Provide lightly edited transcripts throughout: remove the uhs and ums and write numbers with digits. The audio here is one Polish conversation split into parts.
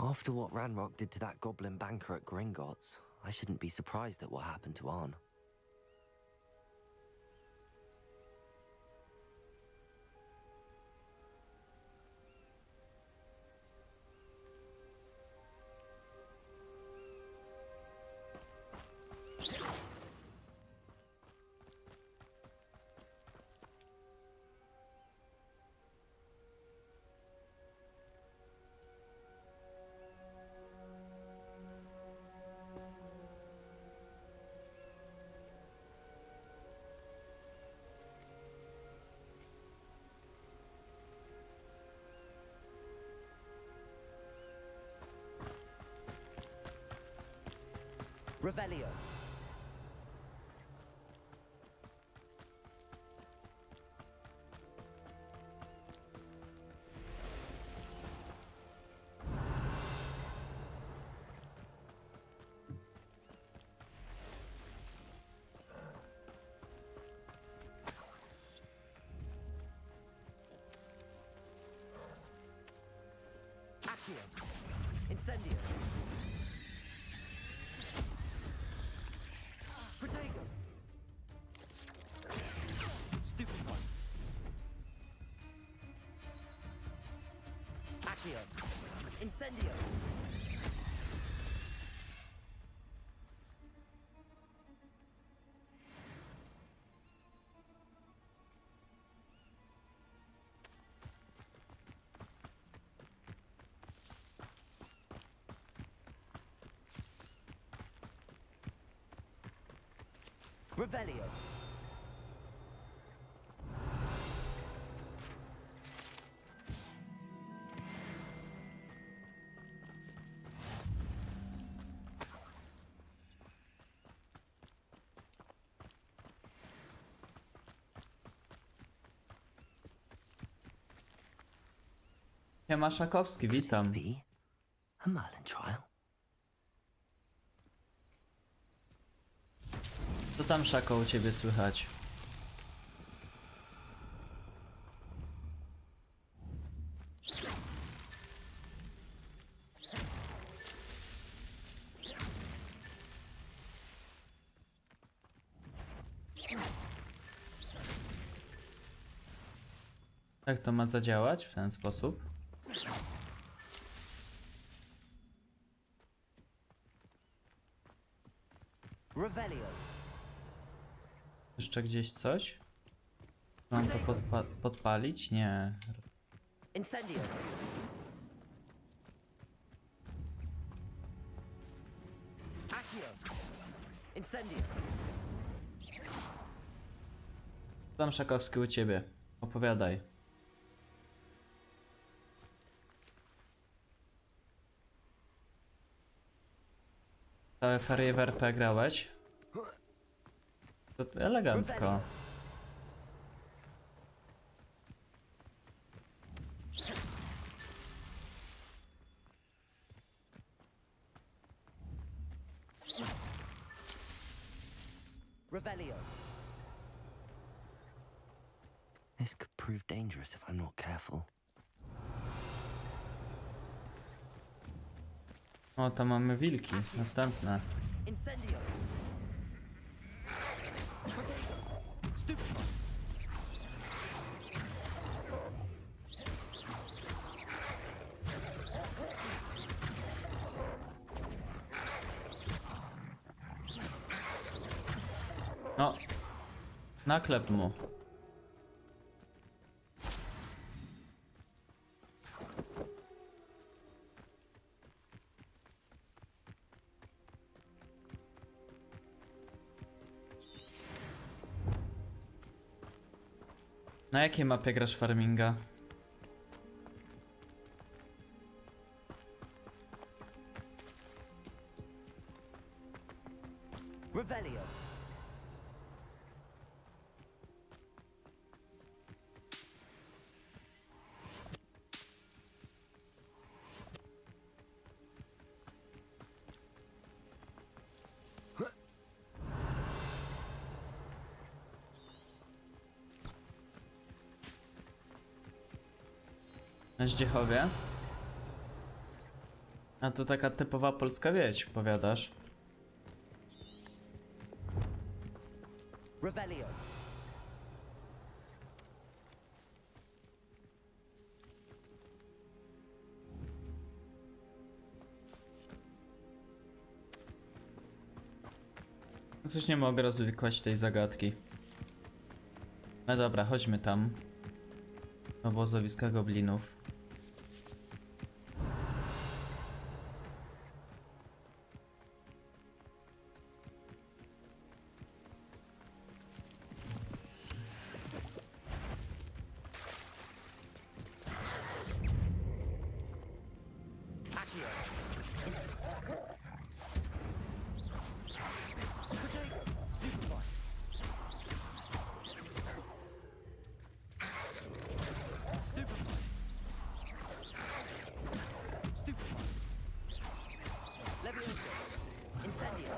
After what Ranrock did to that goblin banker at Gringotts, I shouldn't be surprised at what happened to Arn. Revelio. Accio. Incendio. Protego. Stupid one. Accio. Incendio. Revelio. Siema Szakowski, witam. Be a Merlin trial. Co tam, Szako, u ciebie słychać? Jak to ma zadziałać w ten sposób? Revelio. Jeszcze gdzieś coś? Mam to podpalić? Nie. Incendio. Accio. Incendio. Co tam, Szakowski, u ciebie? Opowiadaj. Całe ferie w RP grałeś? To elegancko. Revelio. This could prove dangerous if I'm not careful. O, to mamy wilki. Następne. Incendio. Stupid one. No. Naklep mu. Na jakiej mapie grasz farminga? Revelio. Na Zdziechowie? A to taka typowa polska wieś, powiadasz? Revelio. Coś nie mogę rozwikłać tej zagadki. No dobra, chodźmy tam. Do obozowiska goblinów. Accio. Potato. Stupefy. Stupefy. Stupefy. Levioso. Incendio.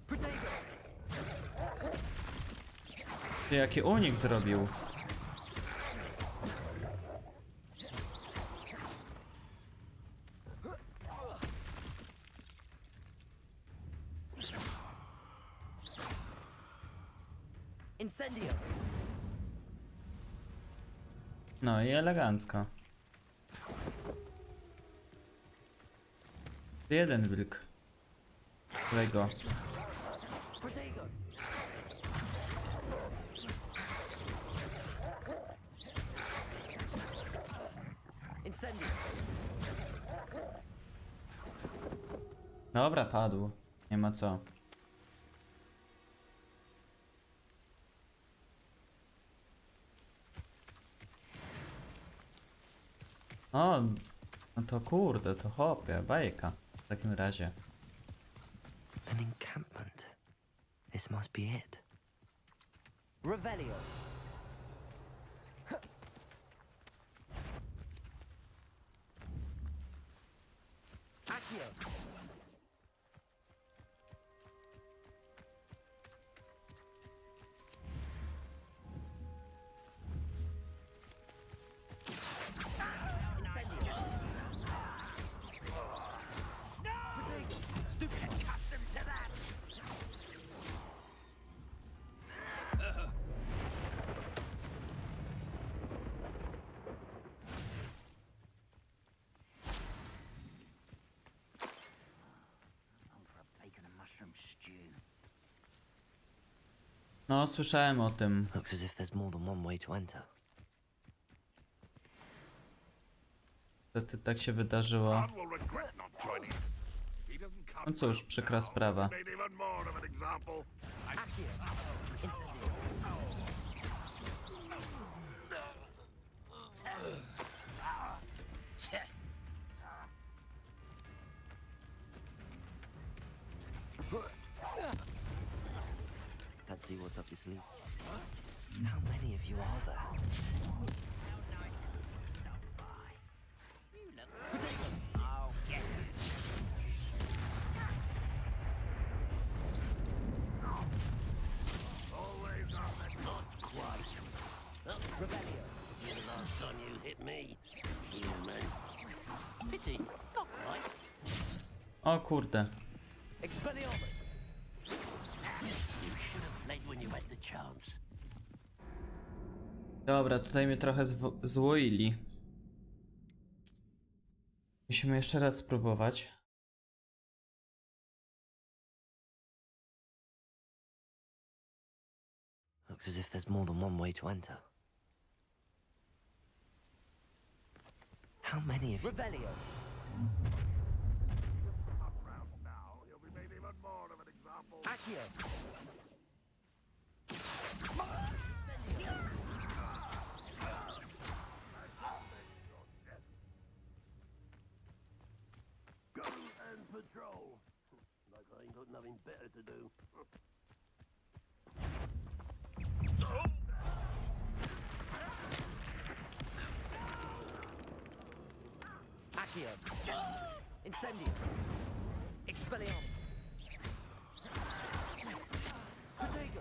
Potato. Ty, jaki unik zrobił? Incendio. No i elegancko. Jeden wilk. Którego? Potato. Incendio. Dobra, padł. Nie ma co. O, no to kurde, to hopie, bajka. W takim razie. An encampment. This must be it. Revelio. Accio. Incendio. Potato. Stupid. Accustomed to that. No, słyszałem o tym. Looks as if there's more than one way to enter. Niestety tak się wydarzyło. No cóż, przykra sprawa. Accio. Incendio. Let's see what's up your sleeve. How many of you are there? Revelio. The last time you hit me, human. Pity, not quite. O kurde. Expelliarmus. You should have played when you had the chance. Dobra, tutaj mnie trochę złoili. Musimy jeszcze raz spróbować. Looks as if there's more than one way to enter. How many of you? Revelio. Accio. Go and patrol. Like I ain't got nothing better to do. Accio. Incendio. Expelliarmus. Potato.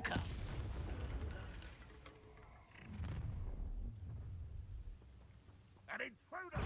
Locka. An intruder!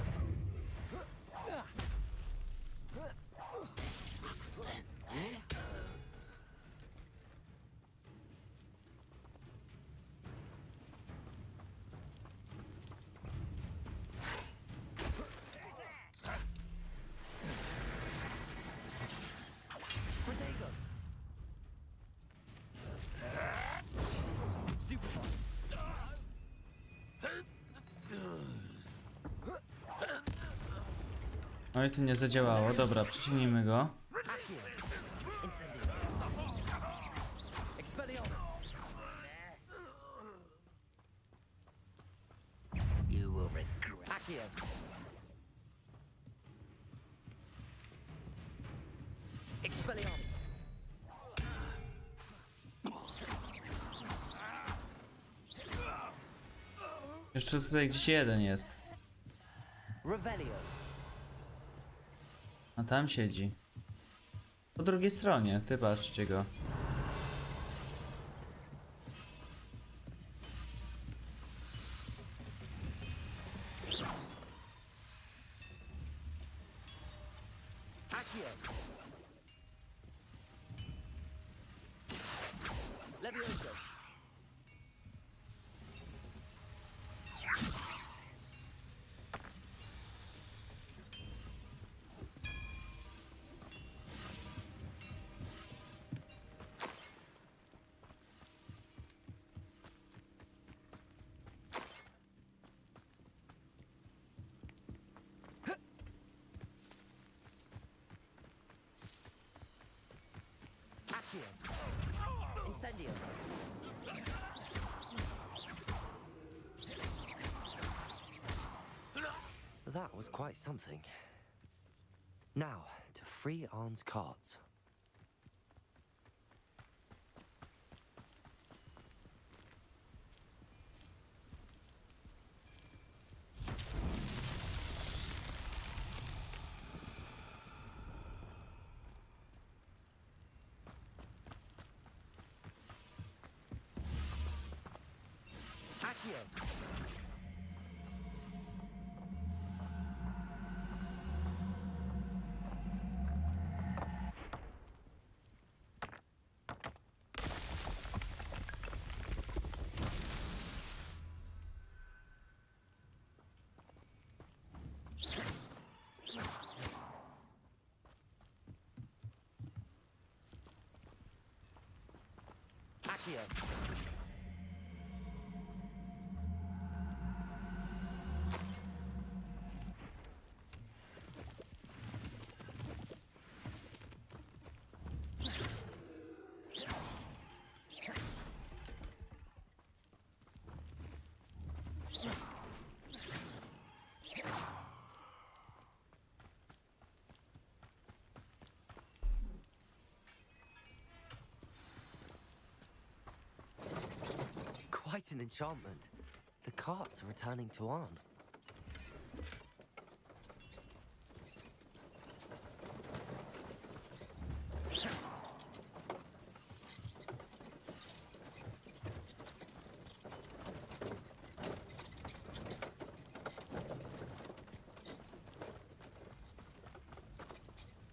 No i to nie zadziałało. Dobra, przyciągnijmy go. You will regret. Expelliarmus. Jeszcze tutaj gdzieś jeden jest. Revelio. A tam siedzi. Po drugiej stronie, ty patrzcie go. Accio. Levioso. Accio. Incendio. That was quite something. Now, to free Arn's cards. Accio. Accio. Quite an enchantment. The carts are returning to Arn.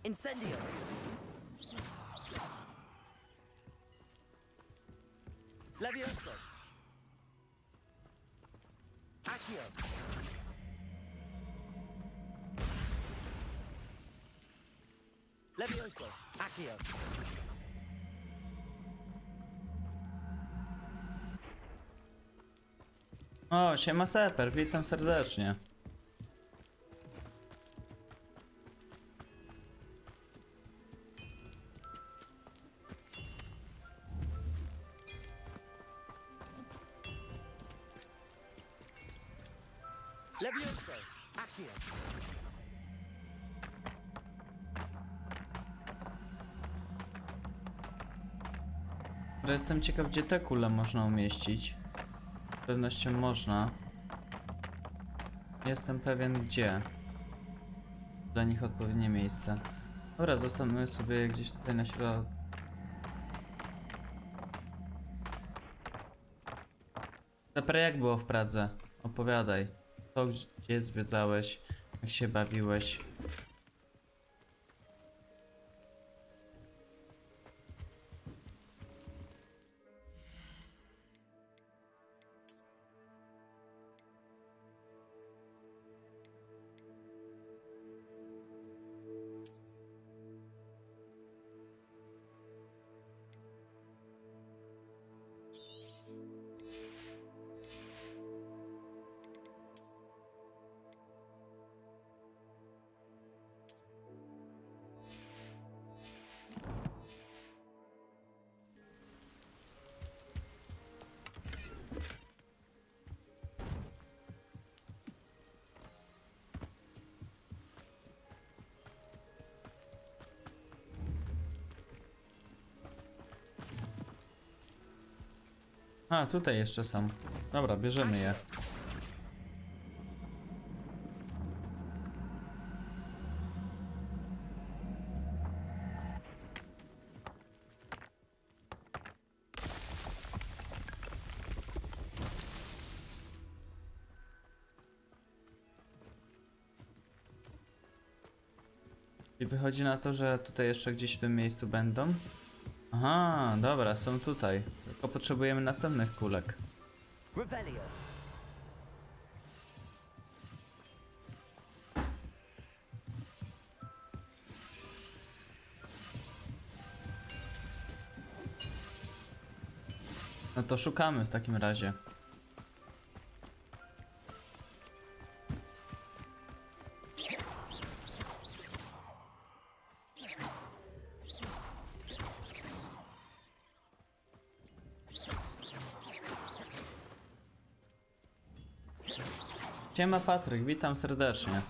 Incendio. Levioso. Accio. Levioso. Accio. O, siema Seper, witam serdecznie. Levioso. Accio. Ale jestem ciekaw, gdzie te kule można umieścić. Z pewnością można. Nie jestem pewien gdzie. Dla nich odpowiednie miejsce. Dobra, zostawmy sobie gdzieś tutaj na środku. Zapra, jak było w Pradze? Opowiadaj. To gdzie zwiedzałeś? Jak się bawiłeś? A, tutaj jeszcze są. Dobra, bierzemy je. I wychodzi na to, że tutaj jeszcze gdzieś w tym miejscu będą. Aha, dobra, są tutaj. Tylko potrzebujemy następnych kulek. Revelio. No to szukamy w takim razie. Siema Patryk, witam serdecznie.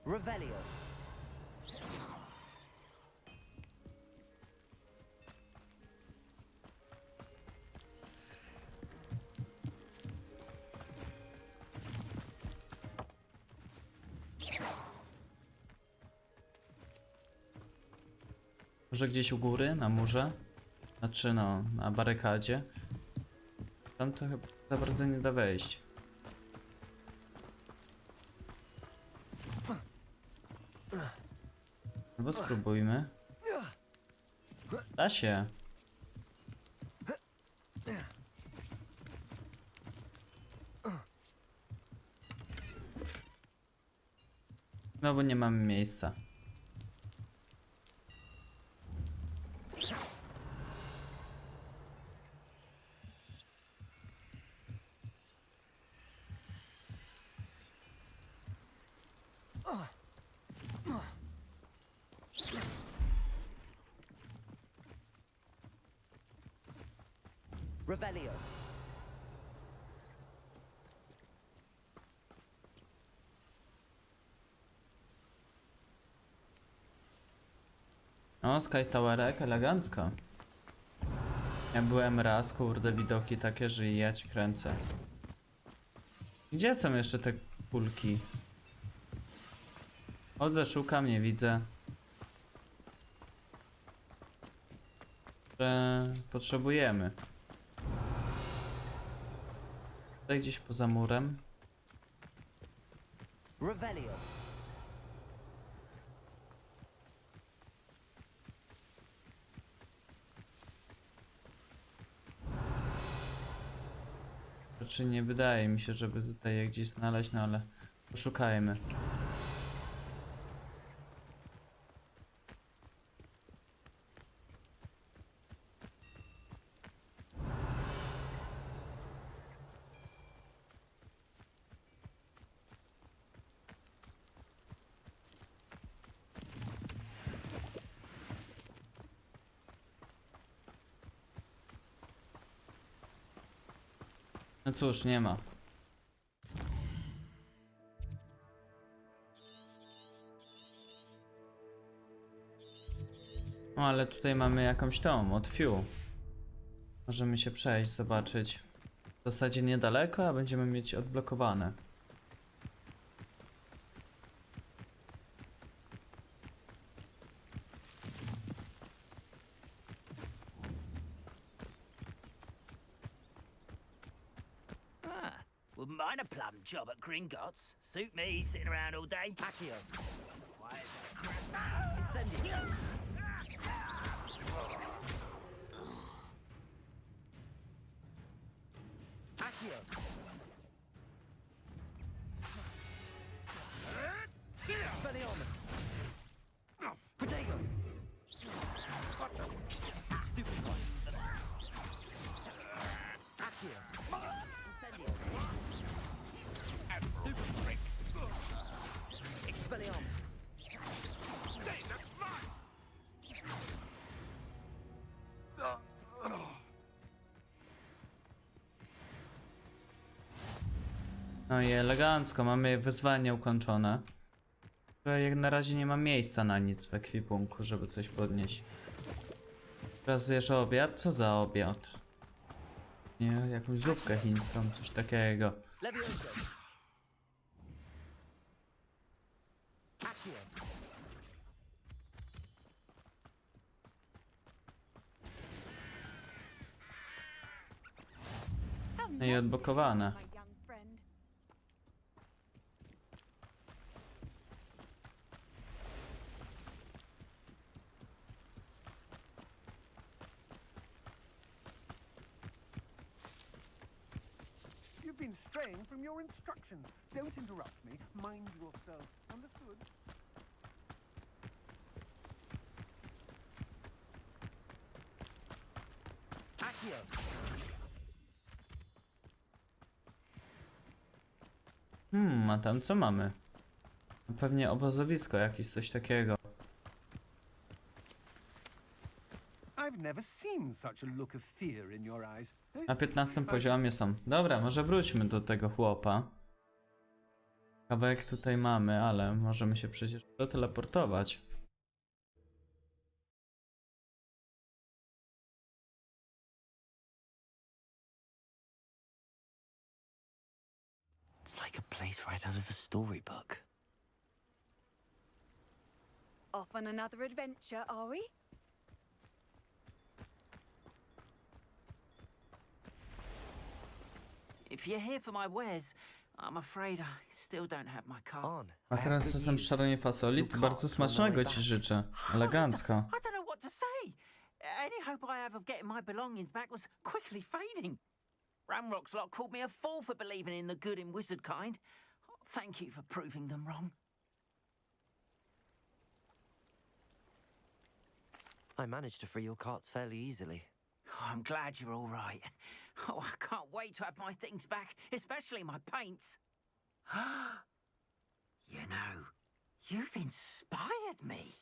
Revelio. Może gdzieś u góry, na murze? Znaczy no, na barykadzie. Tam to chyba za bardzo nie da wejść. No bo spróbujmy. Da się. No bo nie mamy miejsca. Revelio. O, Sky Towerek, elegancko. Ja byłem raz, kurde, widoki takie, że ja ci kręcę. Gdzie są jeszcze te kulki? Chodzę, szukam, nie widzę. Że potrzebujemy. Tutaj gdzieś poza murem. Revelio. Znaczy nie wydaje mi się, żeby tutaj je gdzieś znaleźć, no ale poszukajmy. No cóż, nie ma. No ale tutaj mamy jakąś tą, od Fiu. Możemy się przejść, zobaczyć. W zasadzie niedaleko, a będziemy mieć odblokowane. Wouldn't mind a plum job at Gringotts. Suit me, sitting around all day. Accio. Quiet as a crab. Incendio. Accio. Expelliarmus. Protego. Stupid one. Accio. Incendio. Stupid trick. Expelliarmus. No i elegancko, mamy wyzwanie ukończone. Jak na razie nie ma miejsca na nic w ekwipunku, żeby coś podnieść. Teraz zjesz obiad? Co za obiad? Nie, jakąś zupkę chińską, coś takiego. Levioso. Accio. No i odblokowane. You've been straying from your instructions. Don't interrupt me. Mind yourself. Understood? Accio. A tam co mamy? Pewnie obozowisko jakieś, coś takiego. I've never seen such a look of fear in your eyes. Na 15 poziomie są. Dobra, może wróćmy do tego chłopa. Kawałek tutaj mamy, ale możemy się przecież doteleportować. It's like a place right out of a storybook. Off on another adventure, are we? If you're here for my wares, I'm afraid I still don't have my car. On. A teraz czasem szarenie fasoli? To bardzo smacznego ci życzę. Elegancko. I don't know what to say. Any hope I have of getting my belongings back was quickly fading. Ramrock's lot called me a fool for believing in the good in wizard kind. Thank you for proving them wrong. I managed to free your carts fairly easily. Oh, I'm glad you're all right. Oh, I can't wait to have my things back, especially my paints. You know, you've inspired me.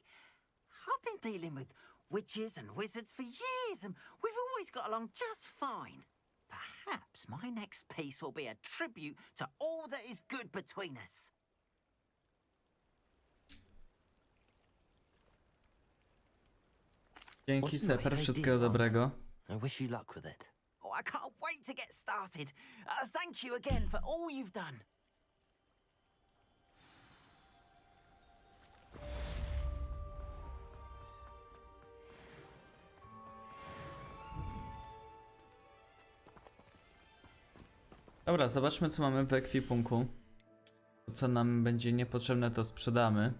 I've been dealing with witches and wizards for years, and we've always got along just fine. Perhaps my next piece will be a tribute to all that is good between us. Dzięki Sefer, wszystkiego dobrego. I wish you luck with it. Oh, I can't wait to get started. Thank you again for all you've done. Dobra, zobaczmy co mamy w ekwipunku. To, co nam będzie niepotrzebne, to sprzedamy.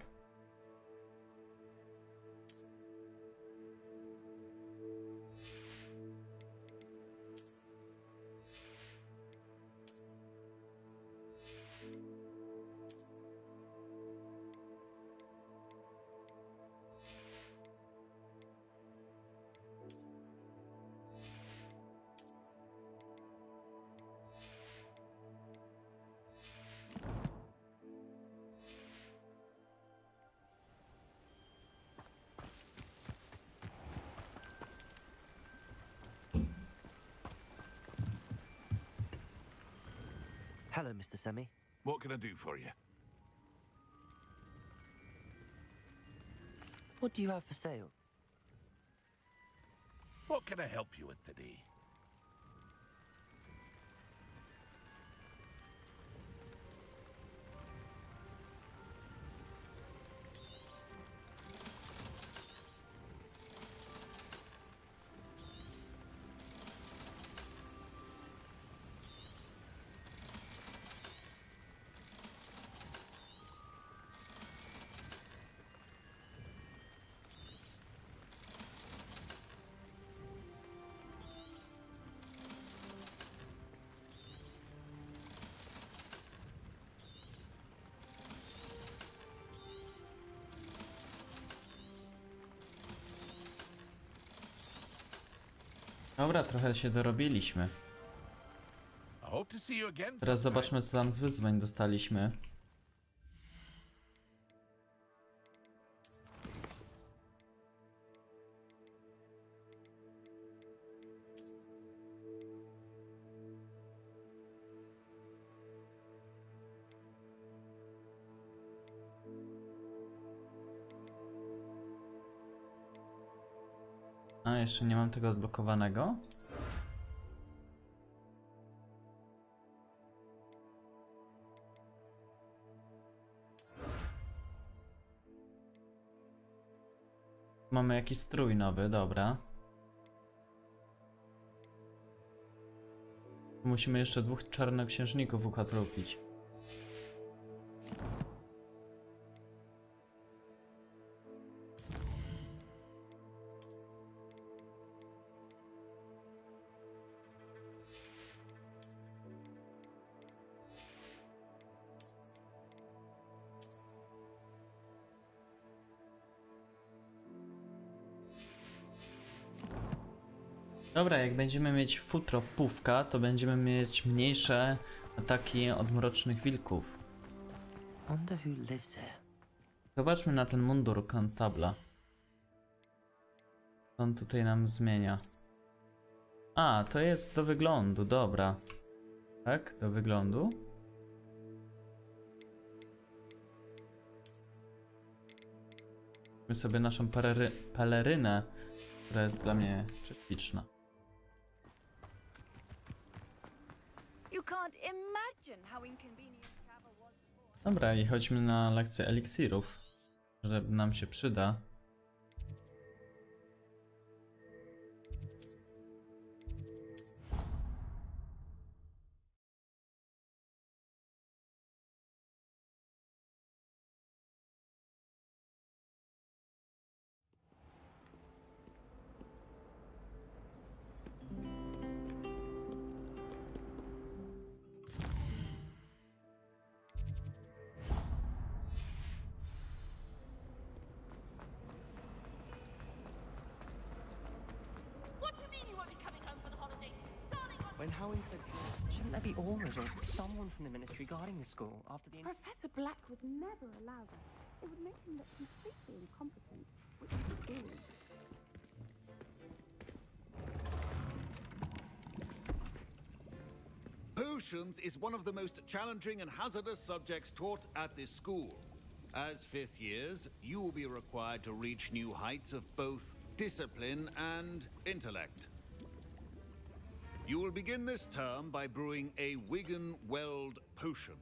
Hello, Mr. Semi. What can I do for you? What do you have for sale? What can I help you with today? Dobra, trochę się dorobiliśmy. I hope to see you again. Teraz sometime. zobaczmy, co tam z wyzwań dostaliśmy. A, jeszcze nie mam tego odblokowanego. Mamy jakiś strój nowy, dobra. Musimy jeszcze 2 czarnoksiężników ukatrupić. Dobra, jak będziemy mieć futro pówka, to będziemy mieć mniejsze ataki od mrocznych wilków. Wonder who lives here. Zobaczmy na ten mundur konstabla. Co on tutaj nam zmienia? A, to jest do wyglądu, dobra. Tak, do wyglądu. Weźmy sobie naszą pelerynę, która jest dla mnie prześliczna. You can't imagine how inconvenient travel was before. Dobra, i chodźmy na lekcję eliksirów, że nam się przyda. When Howing said, shouldn't there be auras or someone from the ministry guarding the school after the... Professor Black would never allow that. It would make him look completely incompetent, which is brilliant. Potions is one of the most challenging and hazardous subjects taught at this school. As fifth years, you will be required to reach new heights of both discipline and intellect. You will begin this term by brewing a Wigan-Weld potion.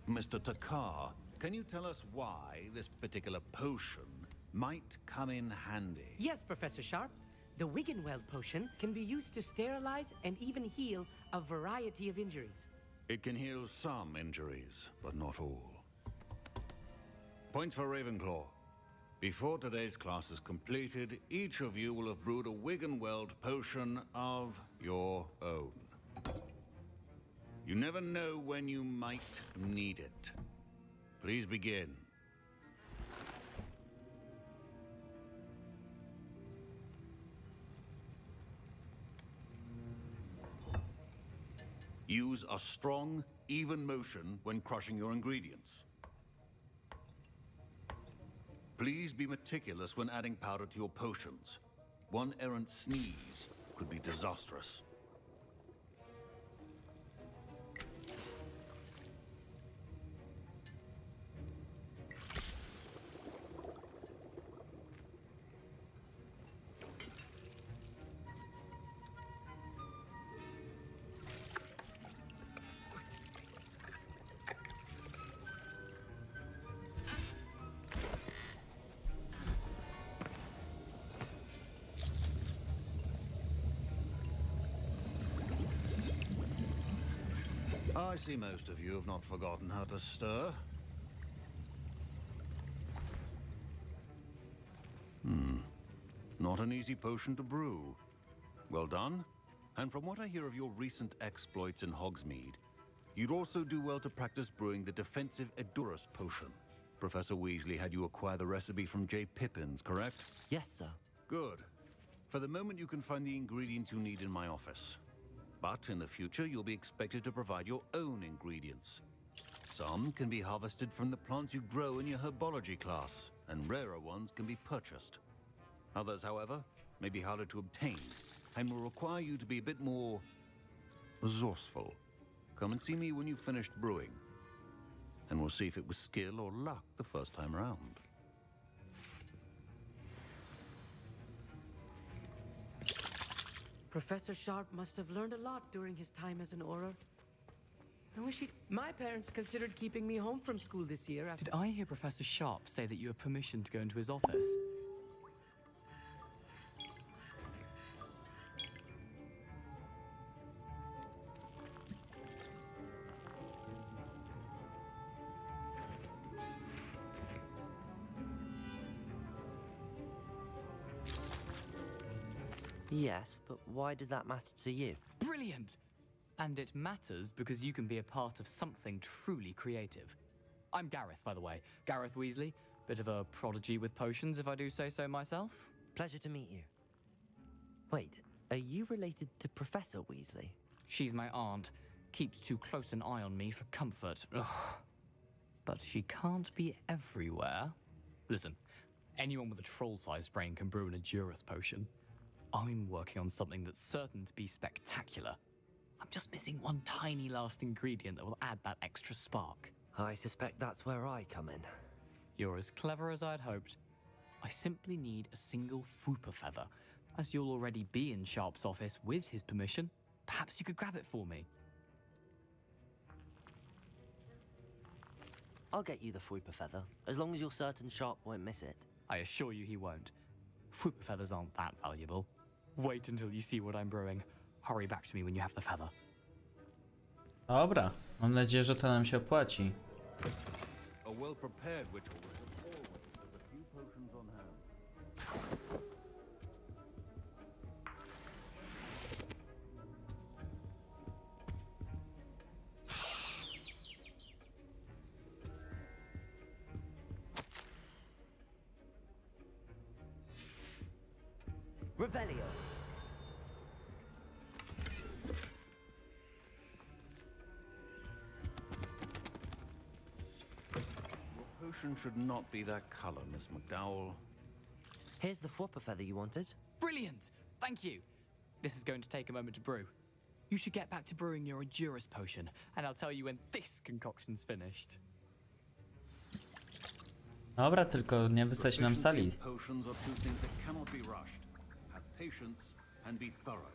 Mr. Takar, can you tell us why this particular potion might come in handy? Yes, Professor Sharp. The Wigan-Weld potion can be used to sterilize and even heal a variety of injuries. It can heal some injuries, but not all. Points for Ravenclaw. Before today's class is completed, each of you will have brewed a Wigan-Weld potion of your own. You never know when you might need it. Please begin. Use a strong, even motion when crushing your ingredients. Please be meticulous when adding powder to your potions. One errant sneeze could be disastrous. I see most of you have not forgotten how to stir. Not an easy potion to brew. Well done. And from what I hear of your recent exploits in Hogsmeade, you'd also do well to practice brewing the defensive Edurus potion. Professor Weasley had you acquire the recipe from J. Pippins, correct? Yes, sir. Good. For the moment, you can find the ingredients you need in my office. But in the future, you'll be expected to provide your own ingredients. Some can be harvested from the plants you grow in your herbology class, and rarer ones can be purchased. Others, however, may be harder to obtain, and will require you to be a bit more resourceful. Come and see me when you've finished brewing, and we'll see if it was skill or luck the first time around. Professor Sharp must have learned a lot during his time as an Auror. I wish he'd... My parents considered keeping me home from school this year after... Did I hear Professor Sharp say that you have permission to go into his office? Yes, but why does that matter to you? Brilliant! And it matters because you can be a part of something truly creative. I'm Gareth, by the way. Gareth Weasley. Bit of a prodigy with potions, if I do say so myself. Pleasure to meet you. Wait, are you related to Professor Weasley? She's my aunt. Keeps too close an eye on me for comfort. Ugh. But she can't be everywhere. Listen, anyone with a troll-sized brain can brew an Edurus potion. I'm working on something that's certain to be spectacular. I'm just missing one tiny last ingredient that will add that extra spark. I suspect that's where I come in. You're as clever as I'd hoped. I simply need a single Fwooper feather. As you'll already be in Sharp's office with his permission, perhaps you could grab it for me. I'll get you the Fwooper feather, as long as you're certain Sharp won't miss it. I assure you he won't. Fwooper feathers aren't that valuable. Wait until you see what I'm brewing. Hurry back to me when you have the feather. Dobra, mam nadzieję, że to nam się opłaci. A well-prepared witch always with a few potions on hand. Revelio. Your potion should not be that color, Miss McDowell. Here's the Fwooper feather you wanted. Brilliant! Thank you! This is going to take a moment to brew. You should get back to brewing your Edurus potion, and I'll tell you when this concoction's finished. Dobra, tylko nie wysać nam sali. Potions are two things that cannot be rushed. Have patience and be thorough.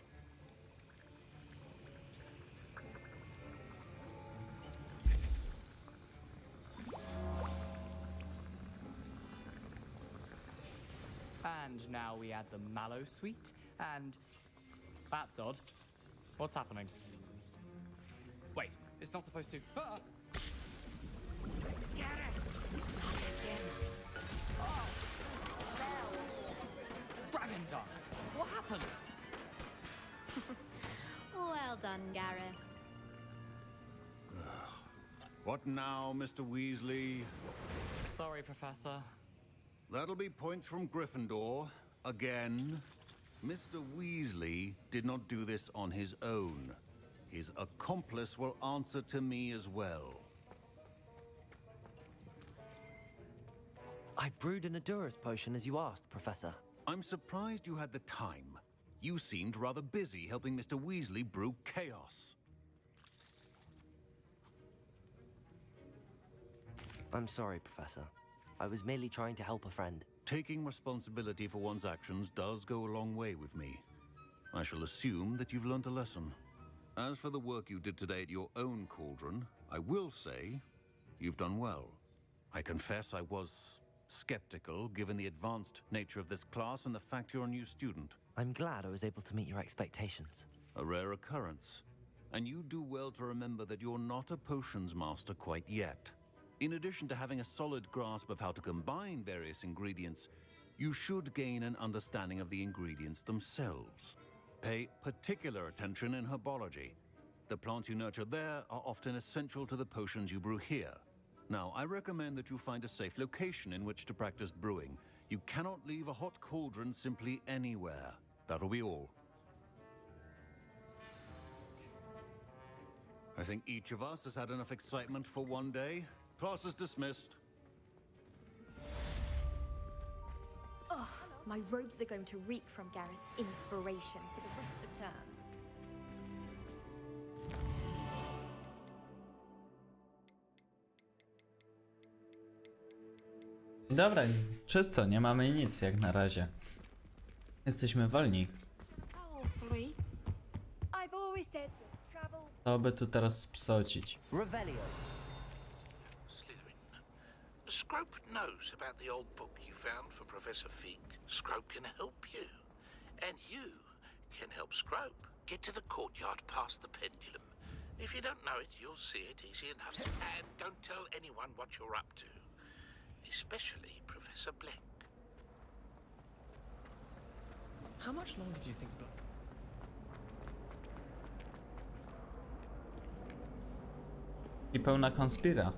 And now we add the mallow sweet, and... That's odd. What's happening? Wait, it's not supposed to... Ah! Get it! Oh! Dragon Duck! What happened? Well done, Gareth. What now, Mr. Weasley? Sorry, Professor. That'll be points from Gryffindor. Again. Mr. Weasley did not do this on his own. His accomplice will answer to me as well. I brewed an Edurus potion as you asked, Professor. I'm surprised you had the time. You seemed rather busy helping Mr. Weasley brew chaos. I'm sorry, Professor. I was merely trying to help a friend. Taking responsibility for one's actions does go a long way with me. I shall assume that you've learnt a lesson. As for the work you did today at your own cauldron, I will say you've done well. I confess I was skeptical given the advanced nature of this class and the fact you're a new student. I'm glad I was able to meet your expectations. A rare occurrence. And you do well to remember that you're not a potions master quite yet. In addition to having a solid grasp of how to combine various ingredients, you should gain an understanding of the ingredients themselves. Pay particular attention in herbology. The plants you nurture there are often essential to the potions you brew here. Now, I recommend that you find a safe location in which to practice brewing. You cannot leave a hot cauldron simply anywhere. That'll be all. I think each of us has had enough excitement for one day. Class is dismissed. Ugh, my robes are going to reek from Gareth's inspiration for the rest of term. Dobra, czysto, nie mamy nic jak na razie. Jesteśmy wolni. I've always said that travel. To by tu teraz spsocić. Revelio. Slytherin. Scrope knows about the old book you found for Professor Fig. Scrope can help you. And you can help Scrope. Get to the courtyard past the pendulum. If you don't know it, you'll see it easy enough. And don't tell anyone what you're up to. Especially Professor Black. How much longer do you think Black? I pełna konspira.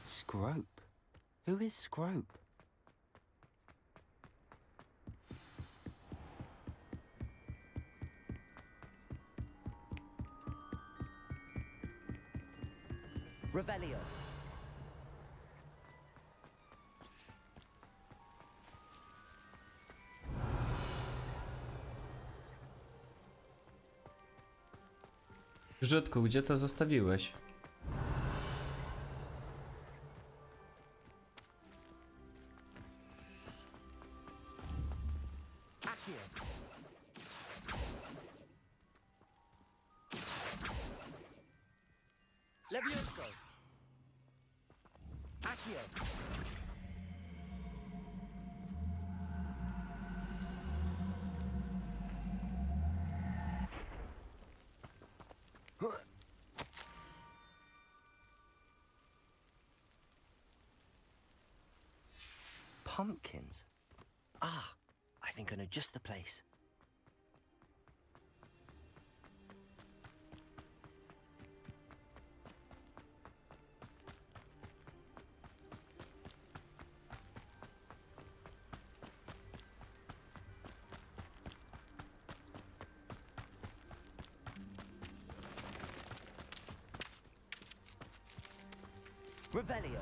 Scrope? Who is Scrope? Revelio. Brzydku, gdzie to zostawiłeś? Levioso. Accio. Pumpkins. Ah, I think I know just the place. Revelio.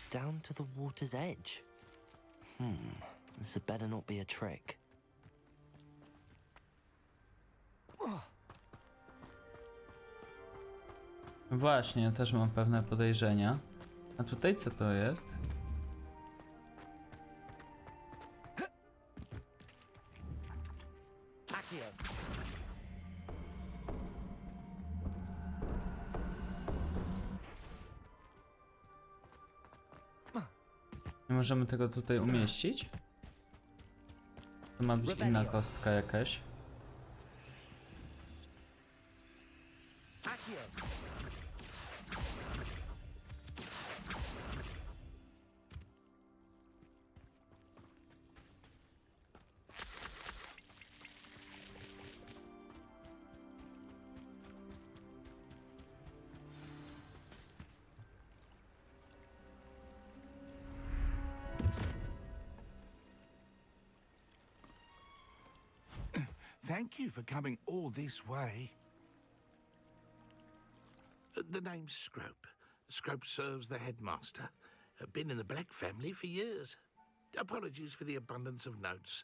Down to the water's edge. This had better not be a trick. Właśnie, też mam pewne podejrzenia. A tutaj co to jest? Nie możemy tego tutaj umieścić? To ma być inna kostka jakaś. Thank you for coming all this way. The name's Scrope. Scrope serves the headmaster. Been in the Black family for years. Apologies for the abundance of notes.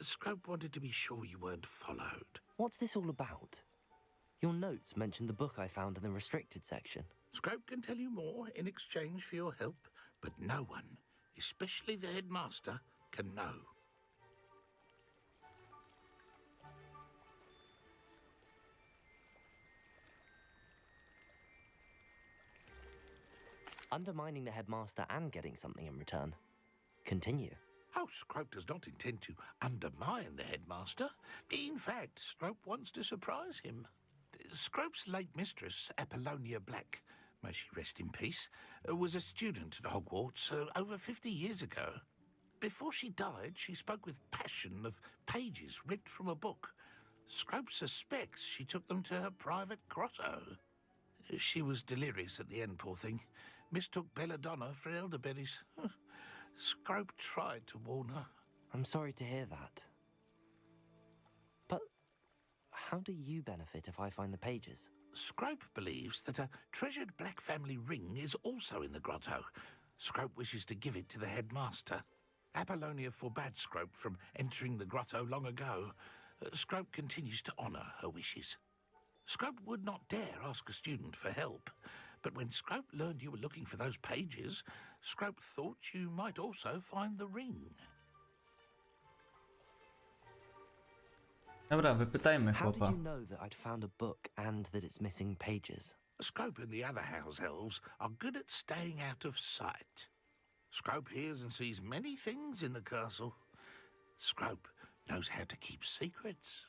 Scrope wanted to be sure you weren't followed. What's this all about? Your notes mentioned the book I found in the restricted section. Scrope can tell you more in exchange for your help, but no one, especially the headmaster, can know. Undermining the headmaster and getting something in return. Continue. Oh, Scrope does not intend to undermine the headmaster. In fact, Scrope wants to surprise him. Scrope's late mistress, Apollonia Black, may she rest in peace, was a student at Hogwarts over 50 years ago. Before she died, she spoke with passion of pages ripped from a book. Scrope suspects she took them to her private grotto. She was delirious at the end, poor thing. Mistook belladonna for elderberries. Scrope tried to warn her. I'm sorry to hear that. But how do you benefit if I find the pages? Scrope believes that a treasured Black family ring is also in the grotto. Scrope wishes to give it to the headmaster. Apollonia forbade Scrope from entering the grotto long ago. Scrope continues to honour her wishes. Scrope would not dare ask a student for help, but when Scrope learned you were looking for those pages, Scrope thought you might also find the ring. Dobra, wypytajmy How did chłopa. you know that I'd found a book and that it's missing pages? Scrope and the other house elves are good at staying out of sight. Scrope hears and sees many things in the castle. Scrope knows how to keep secrets.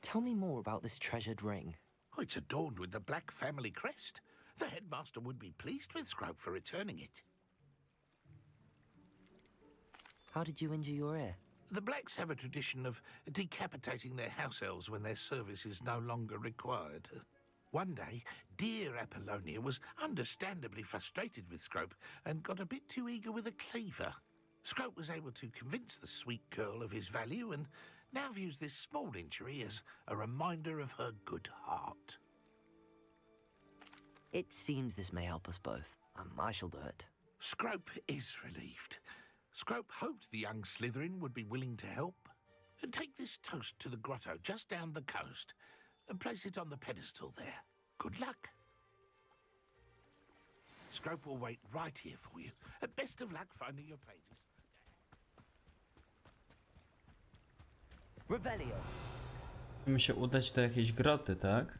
Tell me more about this treasured ring. Oh, it's adorned with the Black family crest. The headmaster would be pleased with Scrope for returning it. How did you injure your ear? The Blacks have a tradition of decapitating their house elves when their service is no longer required. One day, dear Apollonia was understandably frustrated with Scrope and got a bit too eager with a cleaver. Scrope was able to convince the sweet girl of his value and now views this small injury as a reminder of her good heart. It seems this may help us both. I shall do it. Scrope is relieved. Scrope hoped the young Slytherin would be willing to help. Take this toast to the grotto just down the coast and place it on the pedestal there. Good luck. Scrope will wait right here for you. Best of luck finding your pages. Revelio. Musimy się udać do jakiejś groty, tak?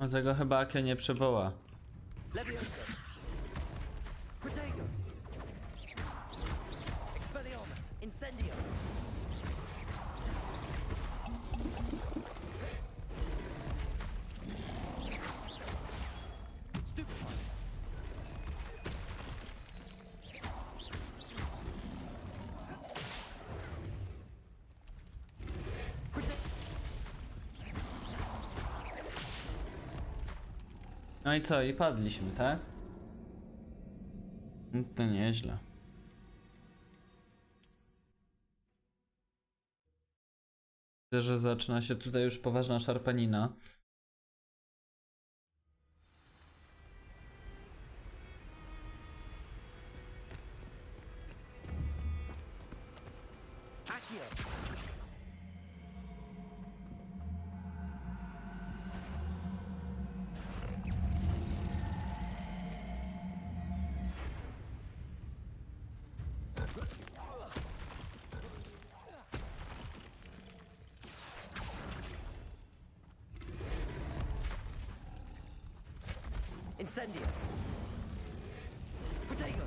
No tego chyba Jakie nie przywoła. Leviosa. Protego. Expelliarmus. Incendio. Stupefy. No i co? I padliśmy, tak? No to nieźle. Widzę, że zaczyna się tutaj już poważna szarpanina. Incendio. Protego.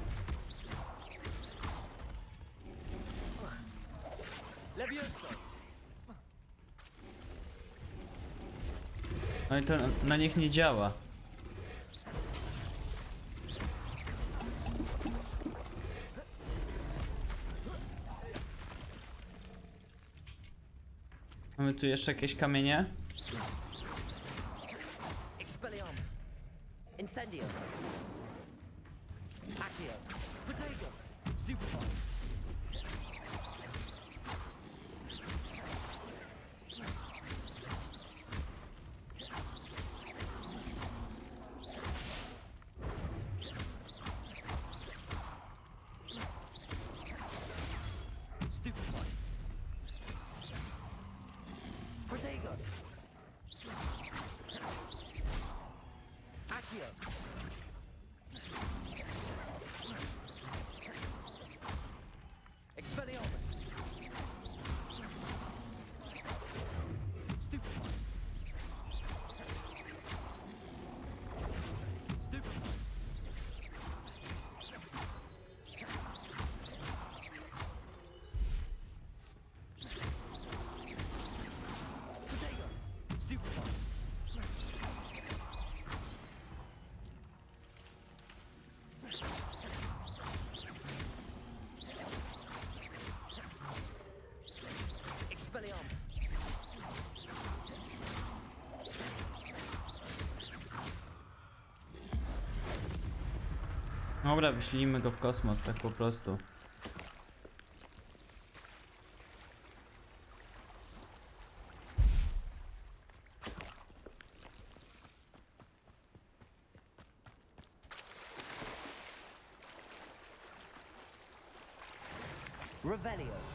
Leviosa. No i to na nich nie działa. Mamy tu jeszcze jakieś kamienie? Expelliarmus. Incendio. Accio. Potato. Stupefy. Dobra, wyślijmy go w kosmos, tak po prostu. Revelio.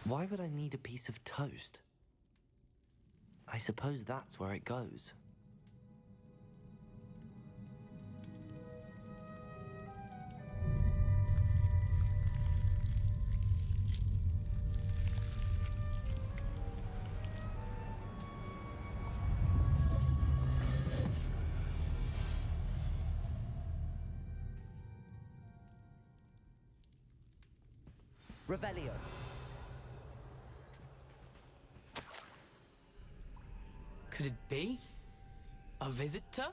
Why would I need a piece of toast? I suppose that's where it goes. Revelio. Could it be? A visitor?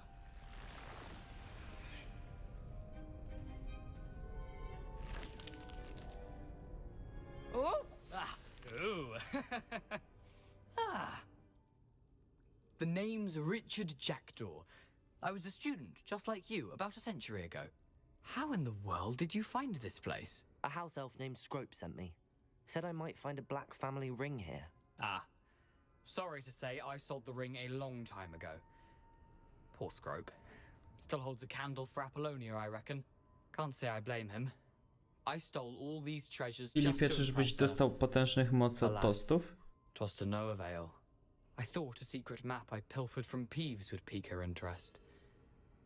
Oh! Ah! Ooh! Ah! The name's Richard Jackdaw. I was a student, just like you, about a century ago. How in the world did you find this place? A house elf named Scrope sent me. Said I might find a black family ring here. Ah. Sorry to say, I sold the ring a long time ago. Poor Scrope. Still holds a candle for Apollonia, I reckon. Can't say I blame him. I stole all these treasures Ili just pierwszy, żebyś dostał potężnych mocy od tostów? 'Twas to no avail. I thought a secret map I pilfered from Peeves would pique her interest.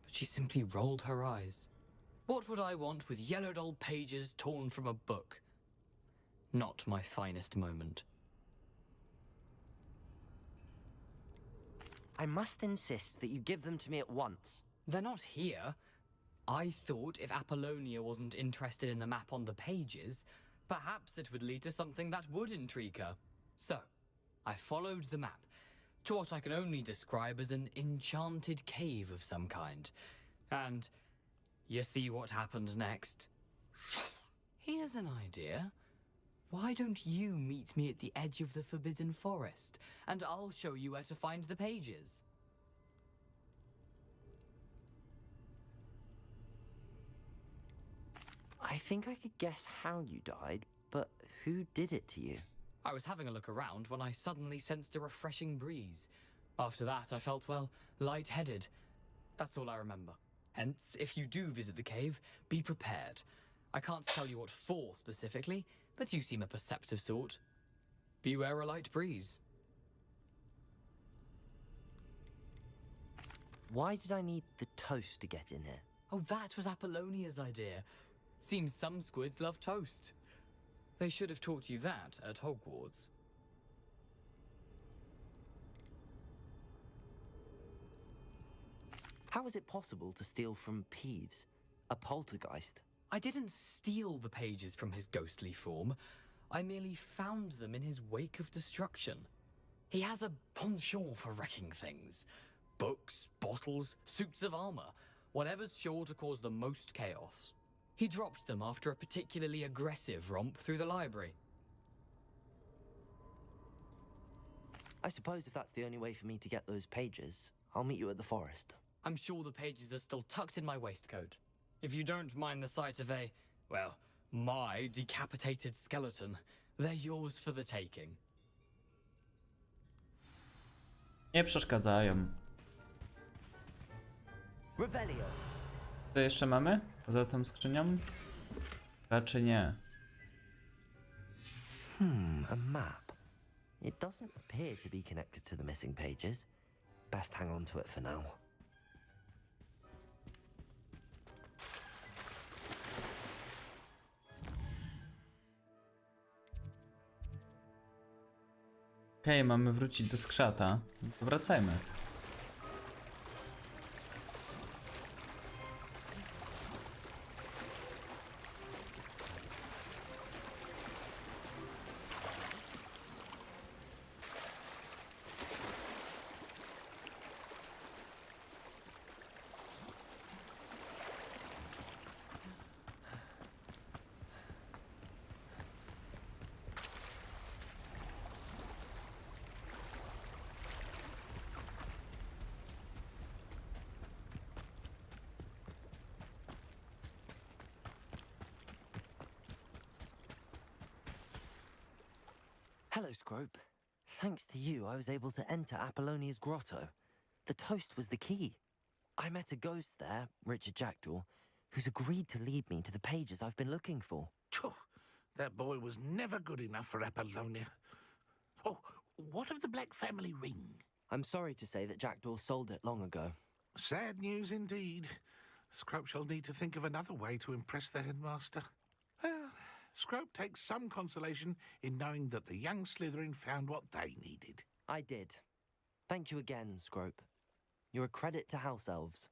But she simply rolled her eyes. What would I want with yellowed old pages torn from a book? Not my finest moment. I must insist that you give them to me at once. They're not here. I thought if Apollonia wasn't interested in the map on the pages, perhaps it would lead to something that would intrigue her. So, I followed the map to what I can only describe as an enchanted cave of some kind. And you see what happened next? Here's an idea. Why don't you meet me at the edge of the Forbidden Forest, and I'll show you where to find the pages. I think I could guess how you died, but who did it to you? I was having a look around when I suddenly sensed a refreshing breeze. After that, I felt, well, lightheaded. That's all I remember. Hence, if you do visit the cave, be prepared. I can't tell you what for specifically, but you seem a perceptive sort. Beware a light breeze. Why did I need the toast to get in here? Oh, that was Apollonia's idea. Seems some squids love toast. They should have taught you that at Hogwarts. How is it possible to steal from Peeves, a poltergeist? I didn't steal the pages from his ghostly form. I merely found them in his wake of destruction. He has a penchant for wrecking things. Books, bottles, suits of armor, whatever's sure to cause the most chaos. He dropped them after a particularly aggressive romp through the library. I suppose if that's the only way for me to get those pages, I'll meet you at the forest. I'm sure the pages are still tucked in my waistcoat. If you don't mind the sight of a, well, my decapitated skeleton, they're yours for the taking. Nie przeszkadzają. Revelio. Co jeszcze mamy? Poza tą skrzynią? Raczej nie. A map. It doesn't appear to be connected to the missing pages. Best hang on to it for now. Okej, mamy wrócić do skrzata. No to wracajmy. Hello, Scrope. Thanks to you, I was able to enter Apollonia's grotto. The toast was the key. I met a ghost there, Richard Jackdaw, who's agreed to lead me to the pages I've been looking for. Phew, that boy was never good enough for Apollonia. Oh, what of the Black family ring? I'm sorry to say that Jackdaw sold it long ago. Sad news indeed. Scrope shall need to think of another way to impress the headmaster. Well, Scrope takes some consolation in knowing that the young Slytherin found what they needed. I did. Thank you again, Scrope. You're a credit to House Elves.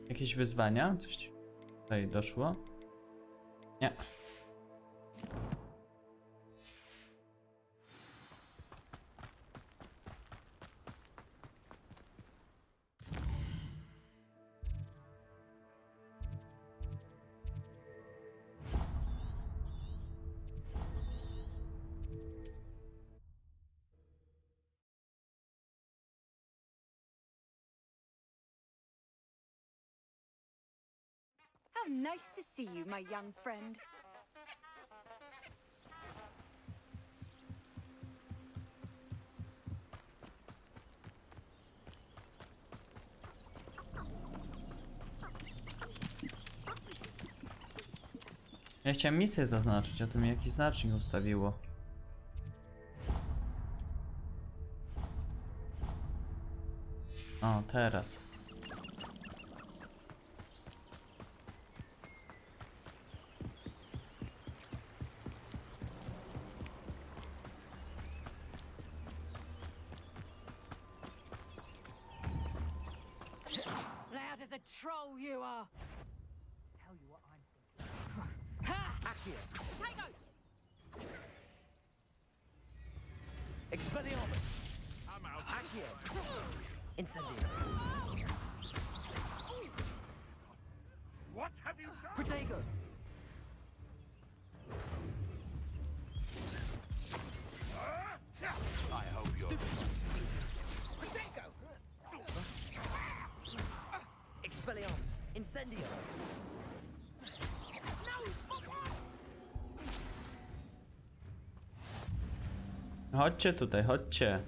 Jakieś wyzwania? Coś tutaj doszło? Nie. How nice to see you, my young friend. Ja chciałem misję zaznaczyć, a to mi jakiś znacznik ustawiło. O, teraz. Loud as a troll you are. Tell you what I'm thinking. Ha! Jakie. Potatoes! Expelliarmus. I'm out. Jakie. Incendio. What have you done? Protego. I hope you're... Protego. Expelliarmus. Chodźcie tutaj, chodźcie.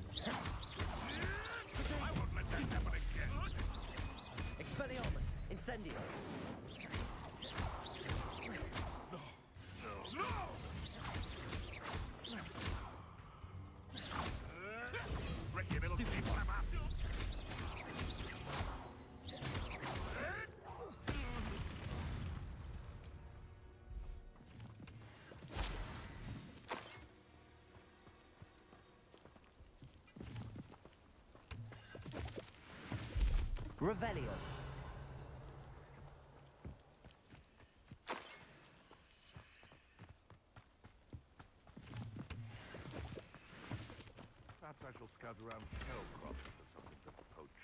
Expelliarmus, incendio. Revelio. Perhaps I shall scout around Hellcroft for something to poach.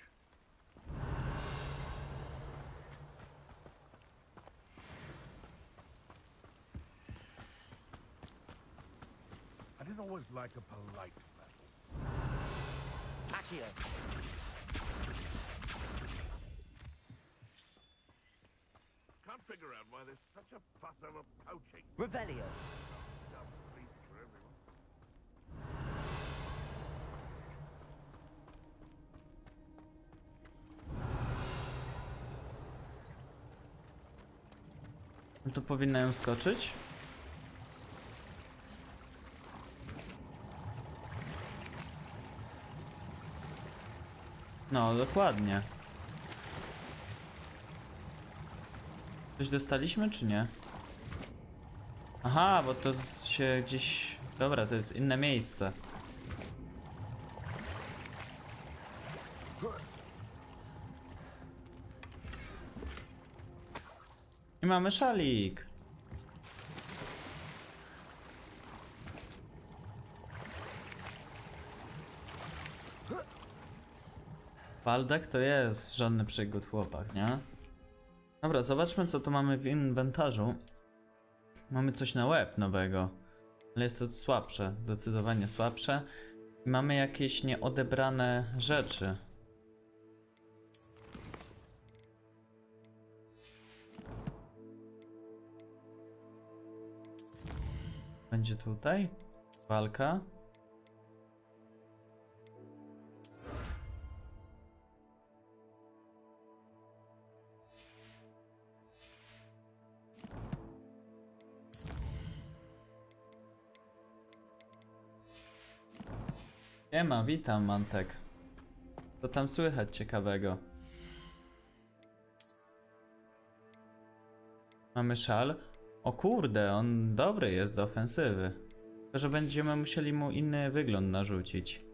I didn't always like a polite battle. Accio. Can't figure out why there's such a fuss over poaching. Revelio. Dumb treats for everyone. Tu powinna ją skoczyć. No, dokładnie. Coś dostaliśmy, czy nie? Aha, bo to się gdzieś... Dobra, to jest inne miejsce. I mamy szalik. Waldak to jest żadny przygód chłopak, nie? Dobra, zobaczmy co tu mamy w inwentarzu. Mamy coś na łeb nowego. Ale jest to słabsze, zdecydowanie słabsze. I mamy jakieś nieodebrane rzeczy. Będzie tutaj walka. Siema, witam Mantek. Co tam słychać ciekawego? Mamy szal. O kurde, on dobry jest do ofensywy. Tylko, że będziemy musieli mu inny wygląd narzucić.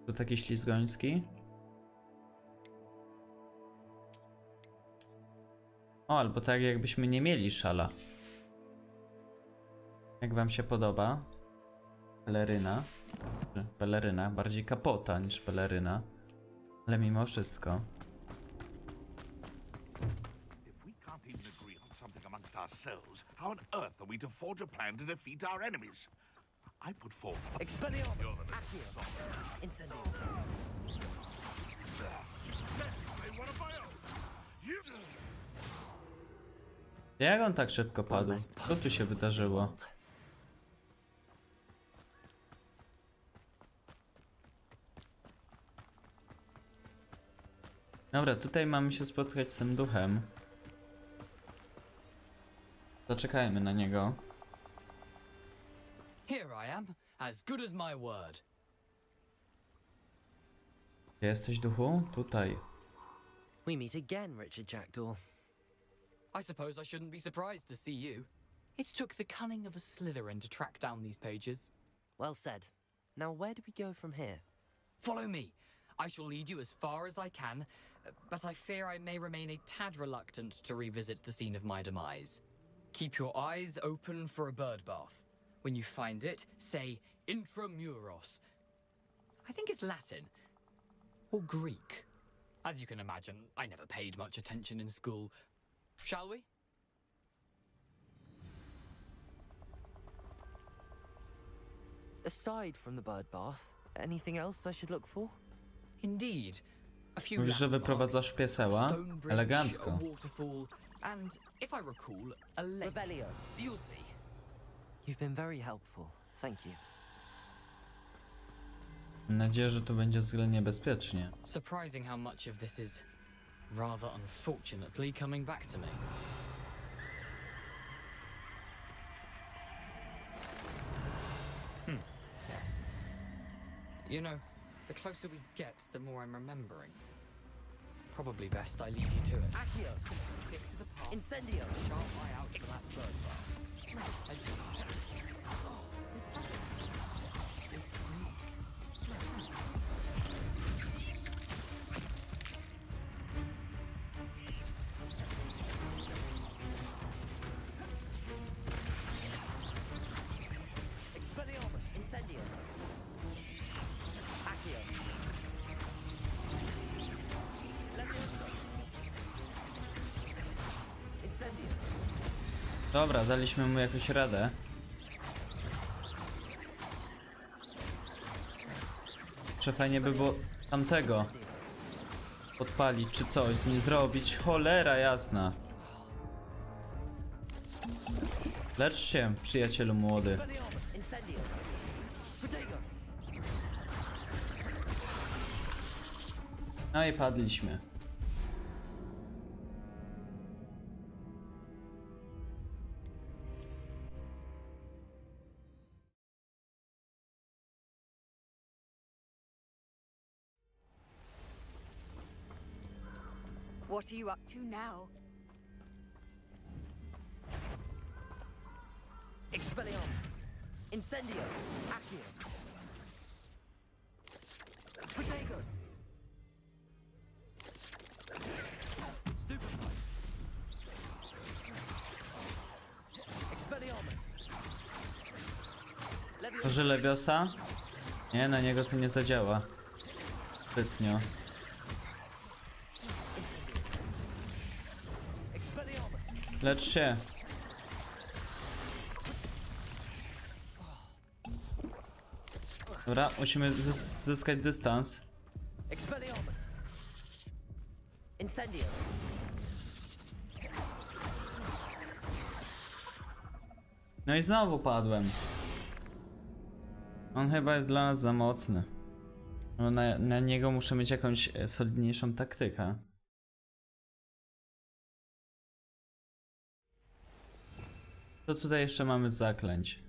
Tu taki ślizgoński. O, albo tak jakbyśmy nie mieli szala. Jak wam się podoba? Peleryna. Peleryna, bardziej kapota niż peleryna. Ale mimo wszystko. If we can't even agree on something amongst ourselves, how on earth are we to forge a plan to defeat our enemies? I put forth... Expelliarmus, accio. Incendio. Jak on tak szybko padł? Co tu się wydarzyło? Dobra, tutaj mamy się spotkać z tym duchem. Zaczekajmy na niego. Here I am, as good as my word. Gdzie jesteś, duchu? Tutaj. We meet again, Richard Jackdaw. I suppose I shouldn't be surprised to see you. It took the cunning of a Slytherin to track down these pages. Well said. Now where do we go from here? Follow me. I shall lead you as far as I can, but I fear I may remain a tad reluctant to revisit the scene of my demise. Keep your eyes open for a bird bath. When you find it, say intramuros. I think it's Latin. Or Greek. As you can imagine, I never paid much attention in school. Shall we? Aside from the bird bath, anything else I should look for? Indeed. A few Mówisz, że wyprowadzasz pieseła? stone bridge, Elegancko. a waterfall, and if I recall, a lake. Revelio. You'll see. You've been very helpful. Thank you. Mam nadzieję, że to będzie względnie bezpiecznie. Surprising how much of this is rather unfortunately coming back to me. Yes. You know, the closer we get, the more I'm remembering. Probably best I leave you to it. Accio. Stick to the path. Incendio. Sharp eye out for that bird bar. Expelliarmus. Incendio. Accio. Leviosa. Incendio. Dobra, daliśmy mu jakąś radę. Czy fajnie by było tamtego podpalić, czy coś z nim zrobić? Cholera jasna. Lecz się, przyjacielu młody. Expelliarmus. Incendio. Protego. No i padliśmy. What are you up to now? Expelliarmus. Incendio. Accio. Protego. Stupefy. Expelliarmus. Może Leviosa? Nie, na niego to nie zadziała. Zbytnio. Expelliarmus. Lecz się. Dobra, musimy zyskać dystans. Expelliarmus. Incendio. No i znowu padłem. On chyba jest dla nas za mocny. No na niego muszę mieć jakąś solidniejszą taktykę. Co tutaj jeszcze mamy z zaklęć?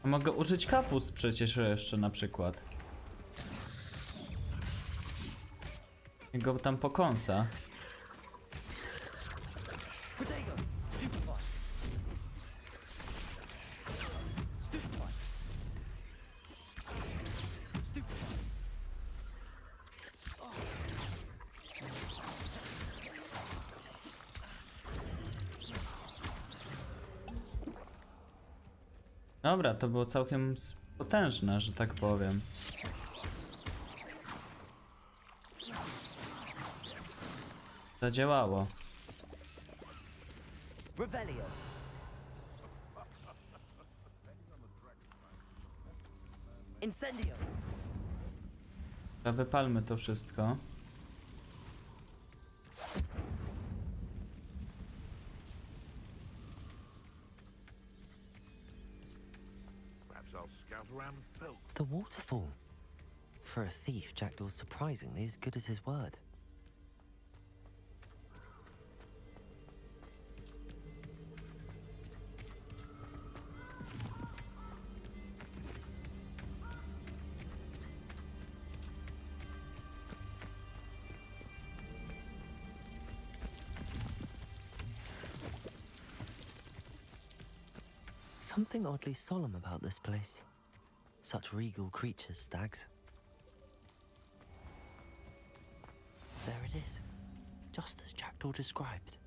A mogę użyć kapust przecież jeszcze na przykład. I go tam pokąsa. Protego. Stupefy. Stupefy. Stupefy. Dobra, to było całkiem potężne, że tak powiem. Zadziałało. Revelio. Incendio. Dobra, wypalmy to wszystko. The waterfall. For a thief, Jackdaw's surprisingly as good as his word. Something oddly solemn about this place. Such regal creatures, stags. There it is, just as Jackdaw described.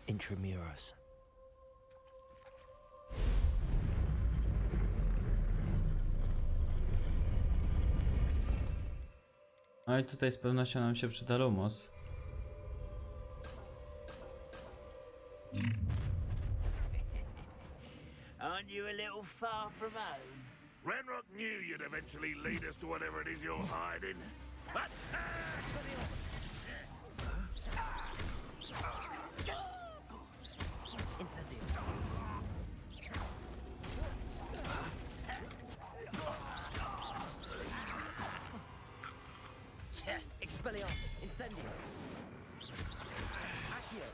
Intramuros. No i tutaj z pewnością nam się przyda lumos. Aren't you a little far from home? Ranrock knew you'd eventually lead us to whatever it is you're hiding. Incendio. Expelliarmus. Incendio. Accio.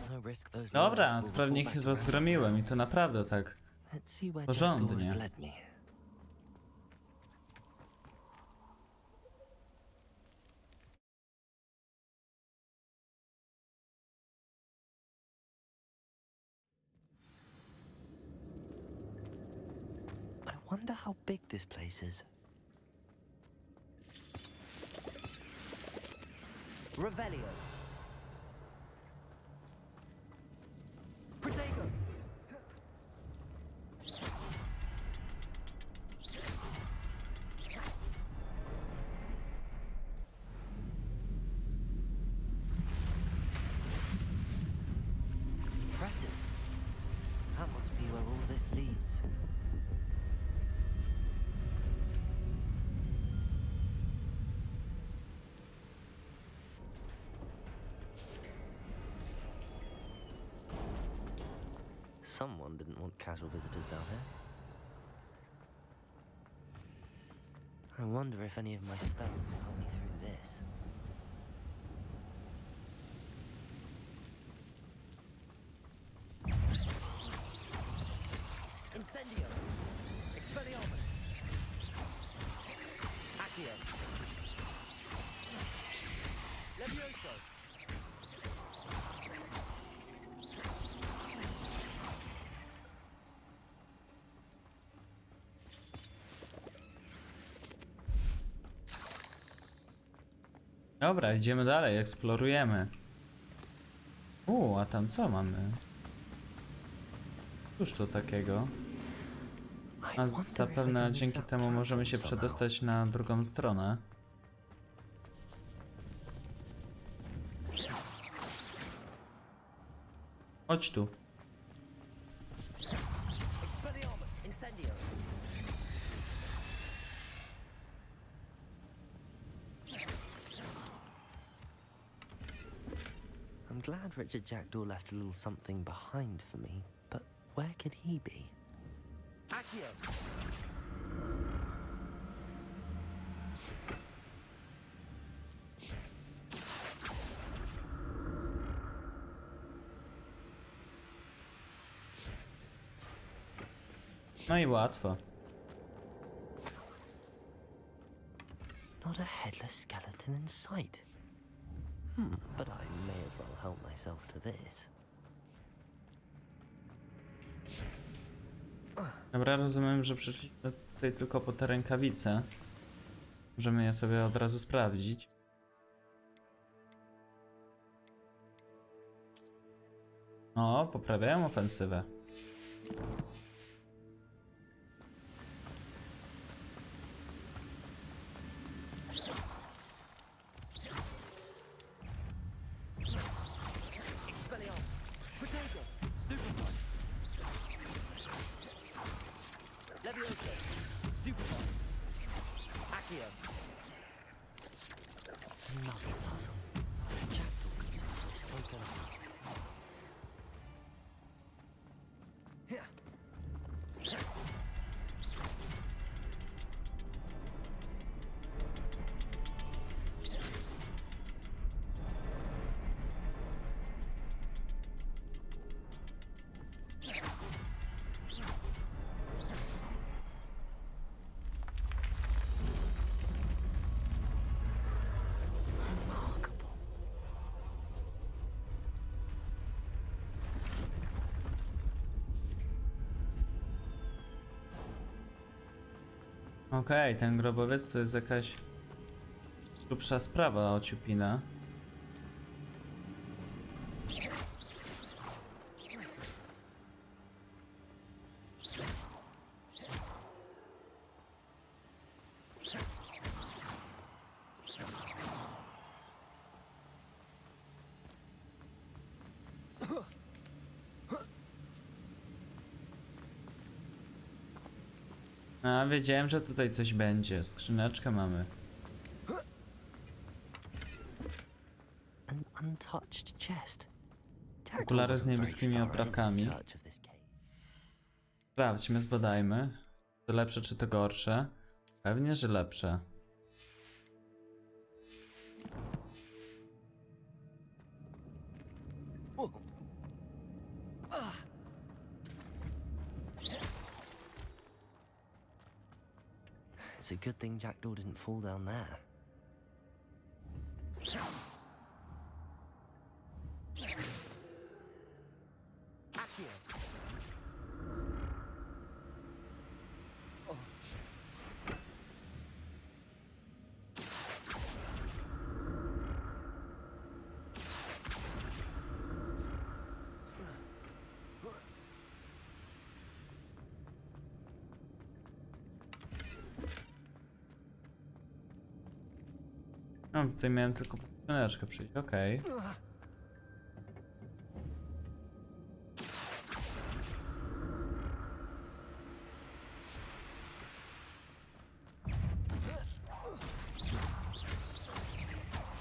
No risk those Dobra, lions will sprawnie report ich back to rozgromiłem i to naprawdę tak Let's see where Jackdaw has porządnie. led me. I wonder how big this place is. Revelio. Protego. Impressive. That must be where all this leads. Someone didn't want casual visitors down here. I wonder if any of my spells will help me through this. Incendio. Expelliarmus. Accio. Levioso. Dobra, idziemy dalej, eksplorujemy. A tam co mamy? Cóż to takiego? A zapewne dzięki temu możemy się przedostać na drugą stronę. Chodź tu. Expelliarmus. Incendio. I'm glad Richard Jackdaw left a little something behind for me, but where could he be? Accio. No i łatwo. Not a headless skeleton in sight. But I may as well help myself to this. Dobra, rozumiem, że przyszliśmy tutaj tylko po te rękawice. Możemy je sobie od razu sprawdzić. O, poprawiają ofensywę. Expelliarmus. Protego. Stupefy. Levioso. Stupefy. Accio. Another puzzle. Jackdaw can solve this so delicately. Okej, ten grobowiec to jest jakaś grubsza sprawa o ciupinę. A, wiedziałem, że tutaj coś będzie. Skrzyneczkę mamy. An untouched chest. Okulary z niebieskimi oprawkami. Sprawdźmy, zbadajmy. To lepsze czy to gorsze? Pewnie, że lepsze. It's a good thing Jackdaw didn't fall down there. No, tutaj miałem tylko skrzyneczkę przyjść, okej.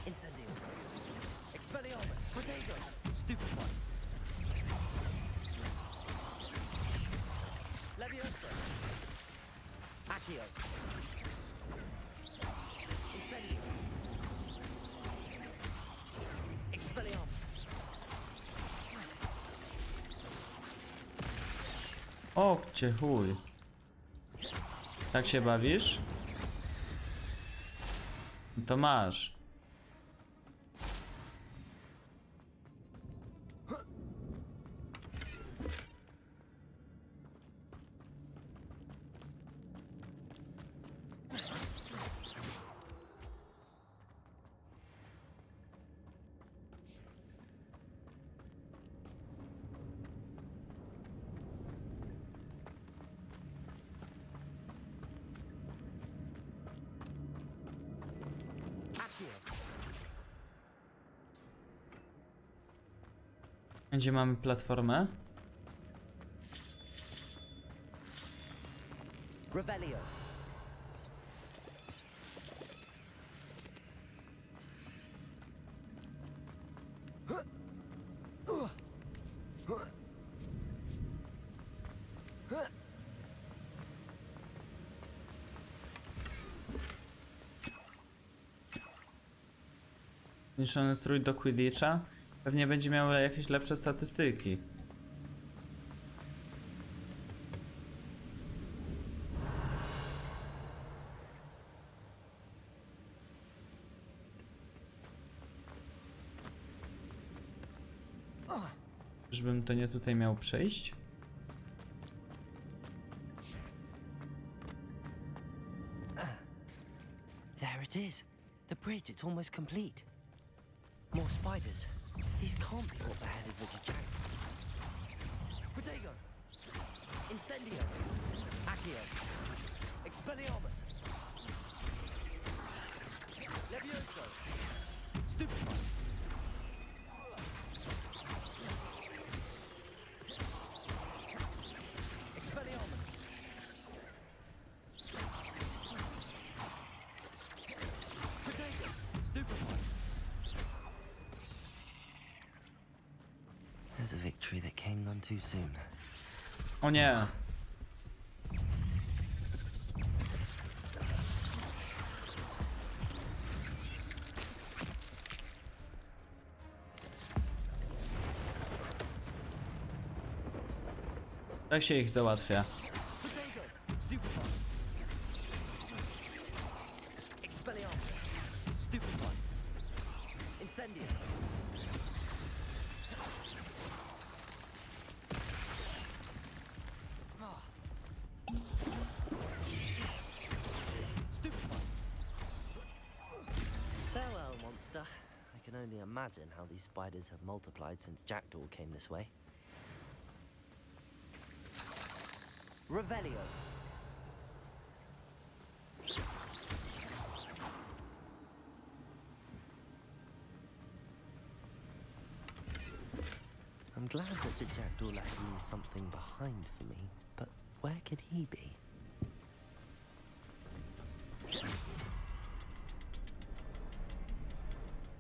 Incendio. Expelliarmus. Protego. Stupefy. Levioso. Accio. Incendio. Expelliarmus. O, cię chuj. Tak się bawisz? No to masz. Gdzie mamy platformę? Revelio. Zniszczony strój do Quidditcha? Pewnie będzie miał jakieś lepsze statystyki. Czyżbym to nie tutaj miał przejść? There it is. The bridge, it's almost complete. More spiders. These can't be what beheaded Richard Jack. Protego. Incendio. Accio. Expelliarmus. Levioso. Stupefy. Expelliarmus. Protego. Stupefy. There's a victory that came none too soon. O nie! Tak się ich załatwia. Protego. Stupefy. Expelliarmus. Stupefy. Incendio. can only imagine how these spiders have multiplied since Jackdaw came this way. Revelio. I'm glad that Jackdaw left me something behind for me, but where could he be?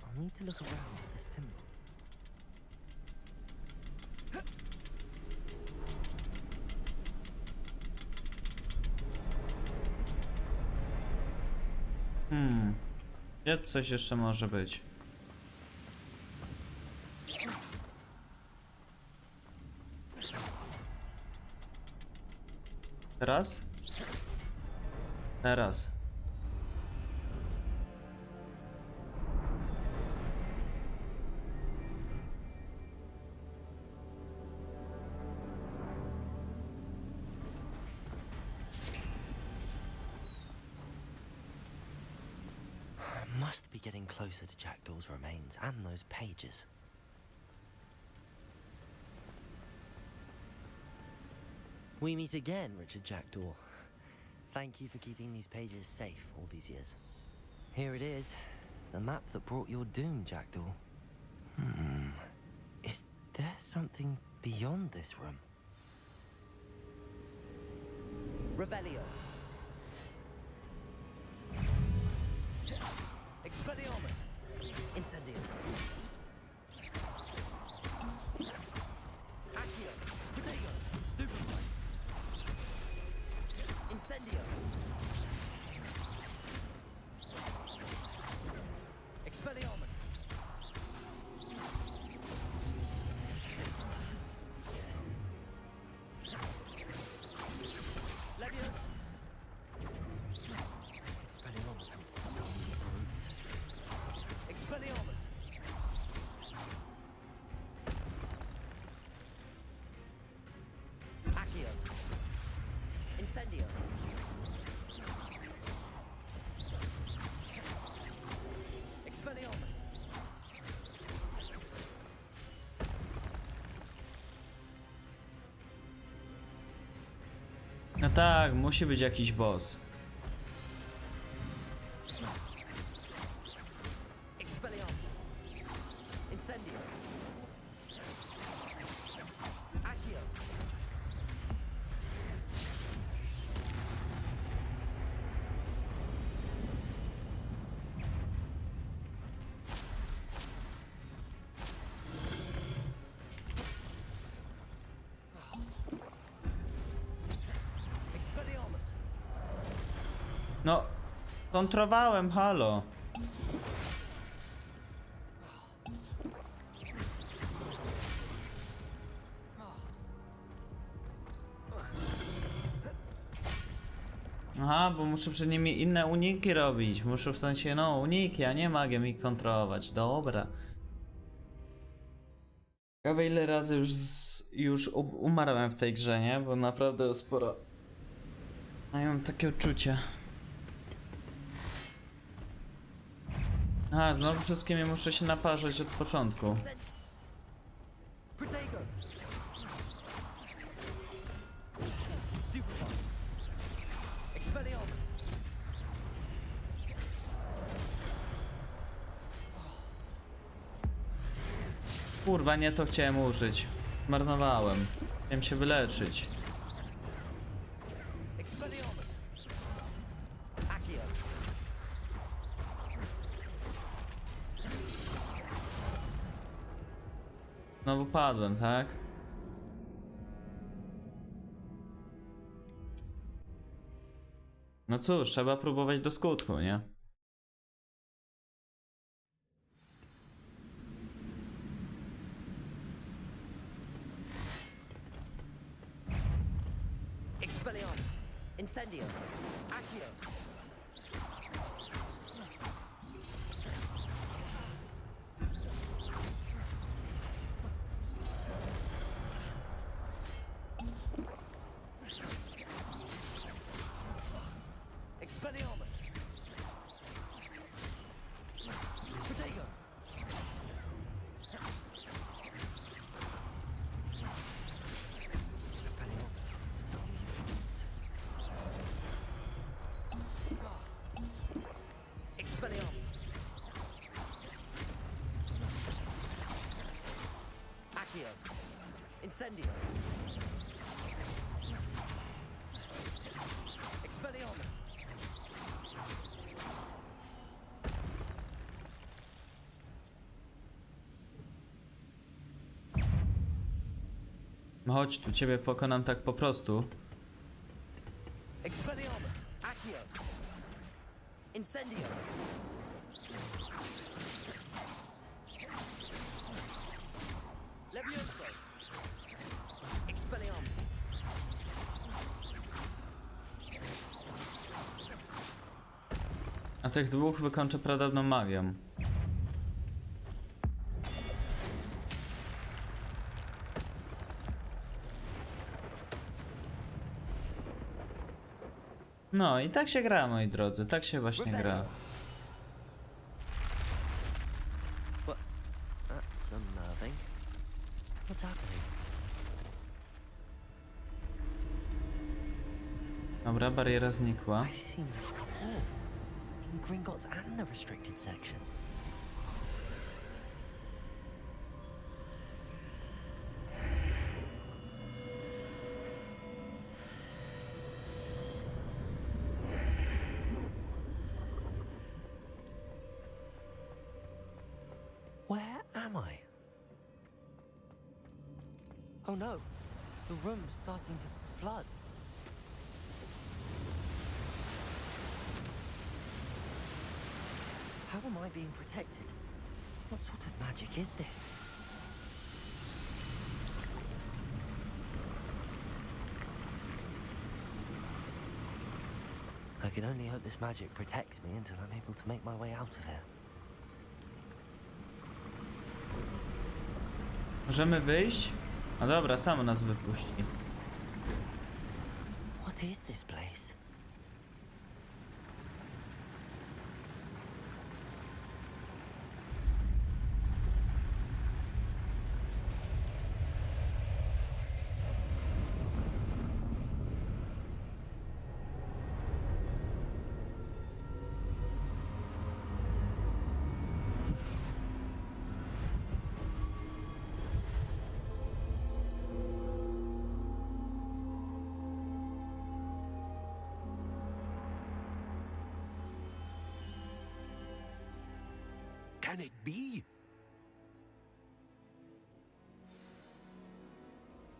I'll need to look around for the symbol. Gdzie coś jeszcze może być? Teraz? Teraz. Must be getting closer to Jackdaw's remains and those pages. We meet again, Richard Jackdaw. Thank you for keeping these pages safe all these years. Here it is, the map that brought your doom, Jackdaw. Is there something beyond this room? Revelio. Expelliarmus. Incendio. Accio. Protego. Stupefy. Incendio. Expelliarmus. Leviosa. Expelliarmus with so many brutes. Expelliarmus. Accio. Incendio. Expelliarmus. No tak, musi być jakiś boss. Expelliarmus. Incendio. Accio. Expelliarmus. No, kontrowałem, halo. Aha, bo muszę przed nimi inne uniki robić. Muszę w sensie, no, uniki, a nie magię ich kontrolować. Dobra. Ciekawe ile razy już umarłem w tej grze, nie? Bo naprawdę sporo. Mają takie uczucie. Aha, znowu wszystkimi muszę się naparzać od początku. Protego. Stupefy. Expelliarmus. Kurwa, nie to chciałem użyć. Zmarnowałem. Chciałem się wyleczyć. Expelliarmus. Accio. Znowu padłem, tak? No cóż, trzeba próbować do skutku, nie? Expelliarmus. Incendio. Accio. Expelliarmus. Protego. Accio. Incendio. Expelliarmus. No chodź tu, ciebie pokonam tak po prostu. Expelliarmus. Accio. Incendio. Levioso. Expelliarmus. A tych dwóch wykończę pradawną magią. No i tak się gra, moi drodzy, tak się właśnie gra. What? That's unnerving. What's happening? Dobra, bariera znikła. I've seen this before. In Gringotts and the restricted section. Where am I? Oh no, the room's starting to flood. How am I being protected? What sort of magic is this? I can only hope this magic protects me until I'm able to make my way out of here. Możemy wyjść? No dobra, samo nas wypuści. What is this place? Can it be?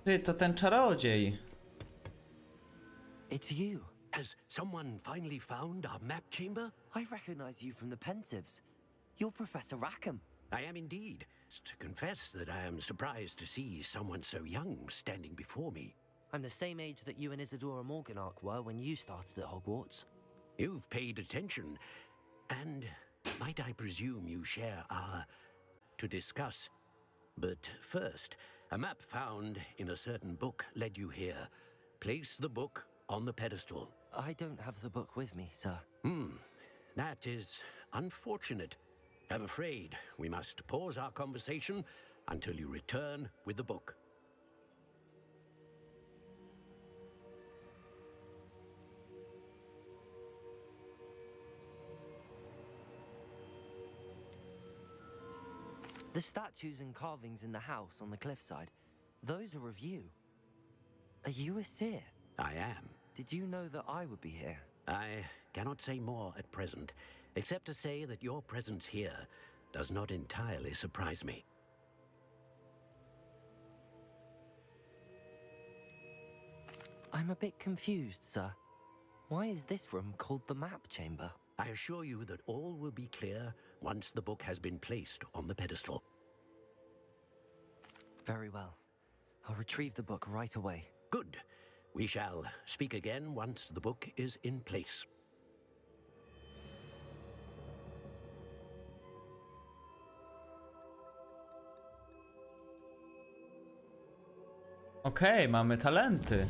Ty, to ten czarodziej. It's you. Has someone finally found our map chamber? I recognize you from the Pensives. You're Professor Rackham. I am indeed. To confess that I am surprised to see someone so young standing before me. I'm the same age that you and Isadora Morganach were when you started at Hogwarts. You've paid attention, and might I presume you share our to discuss. But first, a map found in a certain book led you here. Place the book on the pedestal. I don't have the book with me, sir. That is unfortunate. I'm afraid we must pause our conversation until you return with the book. The statues and carvings in the house on the cliffside, those are of you. Are you a seer? I am. Did you know that I would be here? I cannot say more at present, except to say that your presence here does not entirely surprise me. I'm a bit confused, sir. Why is this room called the map chamber? I assure you that all will be clear once the book has been placed on the pedestal. Very well. I'll retrieve the book right away. Good. We shall speak again once the book is in place. Okej, mamy talenty.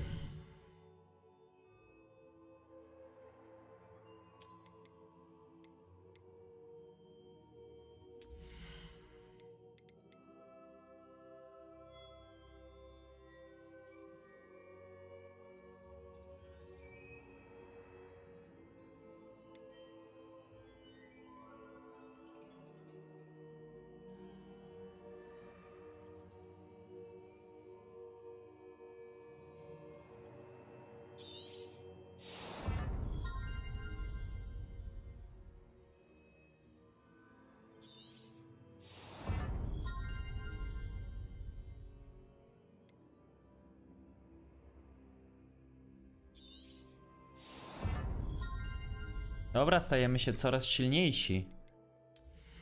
Dobra, stajemy się coraz silniejsi.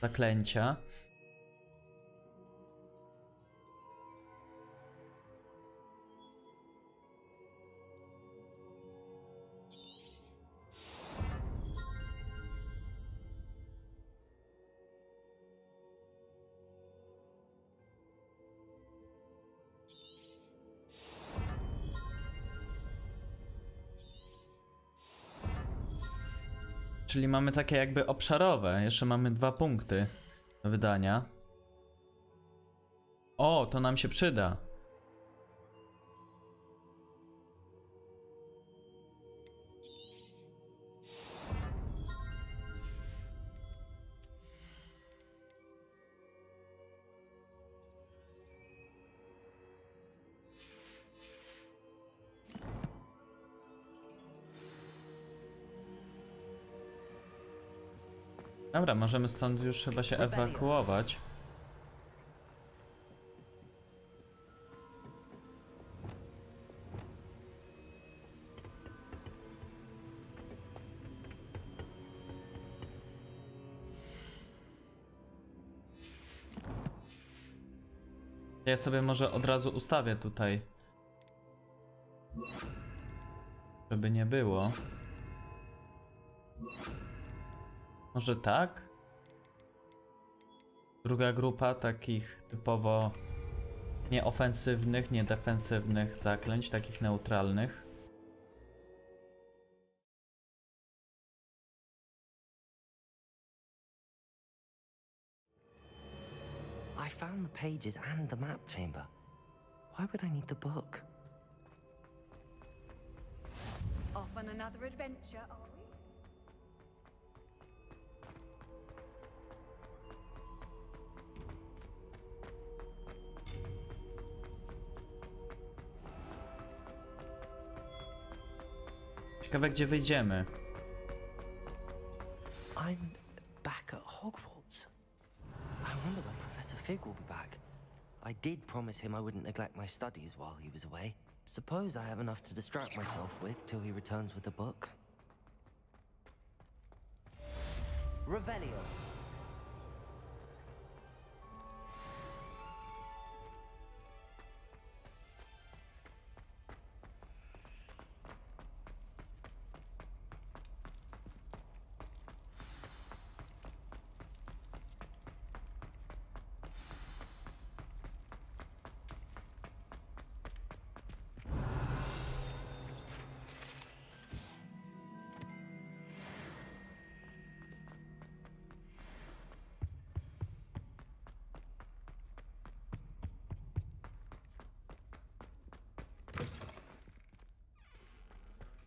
Zaklęcia. Czyli mamy takie jakby obszarowe. Jeszcze mamy 2 punkty do wydania. O, to nam się przyda. Dobra, możemy stąd już chyba się ewakuować. Ja sobie może od razu ustawię tutaj, żeby nie było. Może tak? Druga grupa takich typowo nieofensywnych, niedefensywnych zaklęć, takich neutralnych. I found the pages and the map chamber. Why would I need the book? Off on another adventure, are we? Ciekawe, gdzie wyjdziemy. I'm back at Hogwarts. I wonder when Professor Fig will be back. I did promise him I wouldn't neglect my studies while he was away. Suppose I have enough to distract myself with till he returns with a book. Revelio.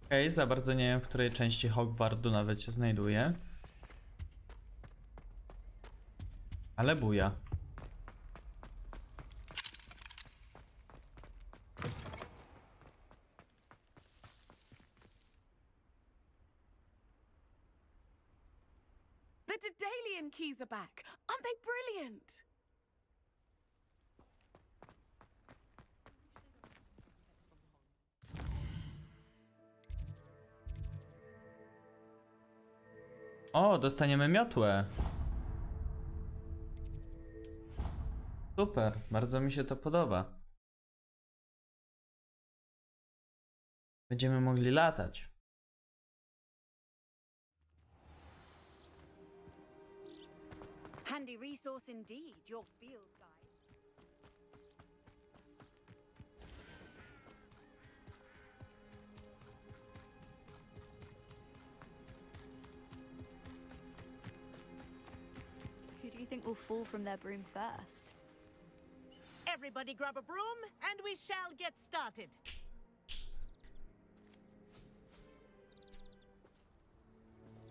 Okej, za bardzo nie wiem, w której części Hogwartu nawet się znajduje. Ale buja. The Daedalian keys are back. Aren't they brilliant? O, dostaniemy miotłę. Super, bardzo mi się to podoba. Będziemy mogli latać. Handy resource indeed, your field guide. Who do you think will fall from their broom first? Everybody grab a broom, and we shall get started.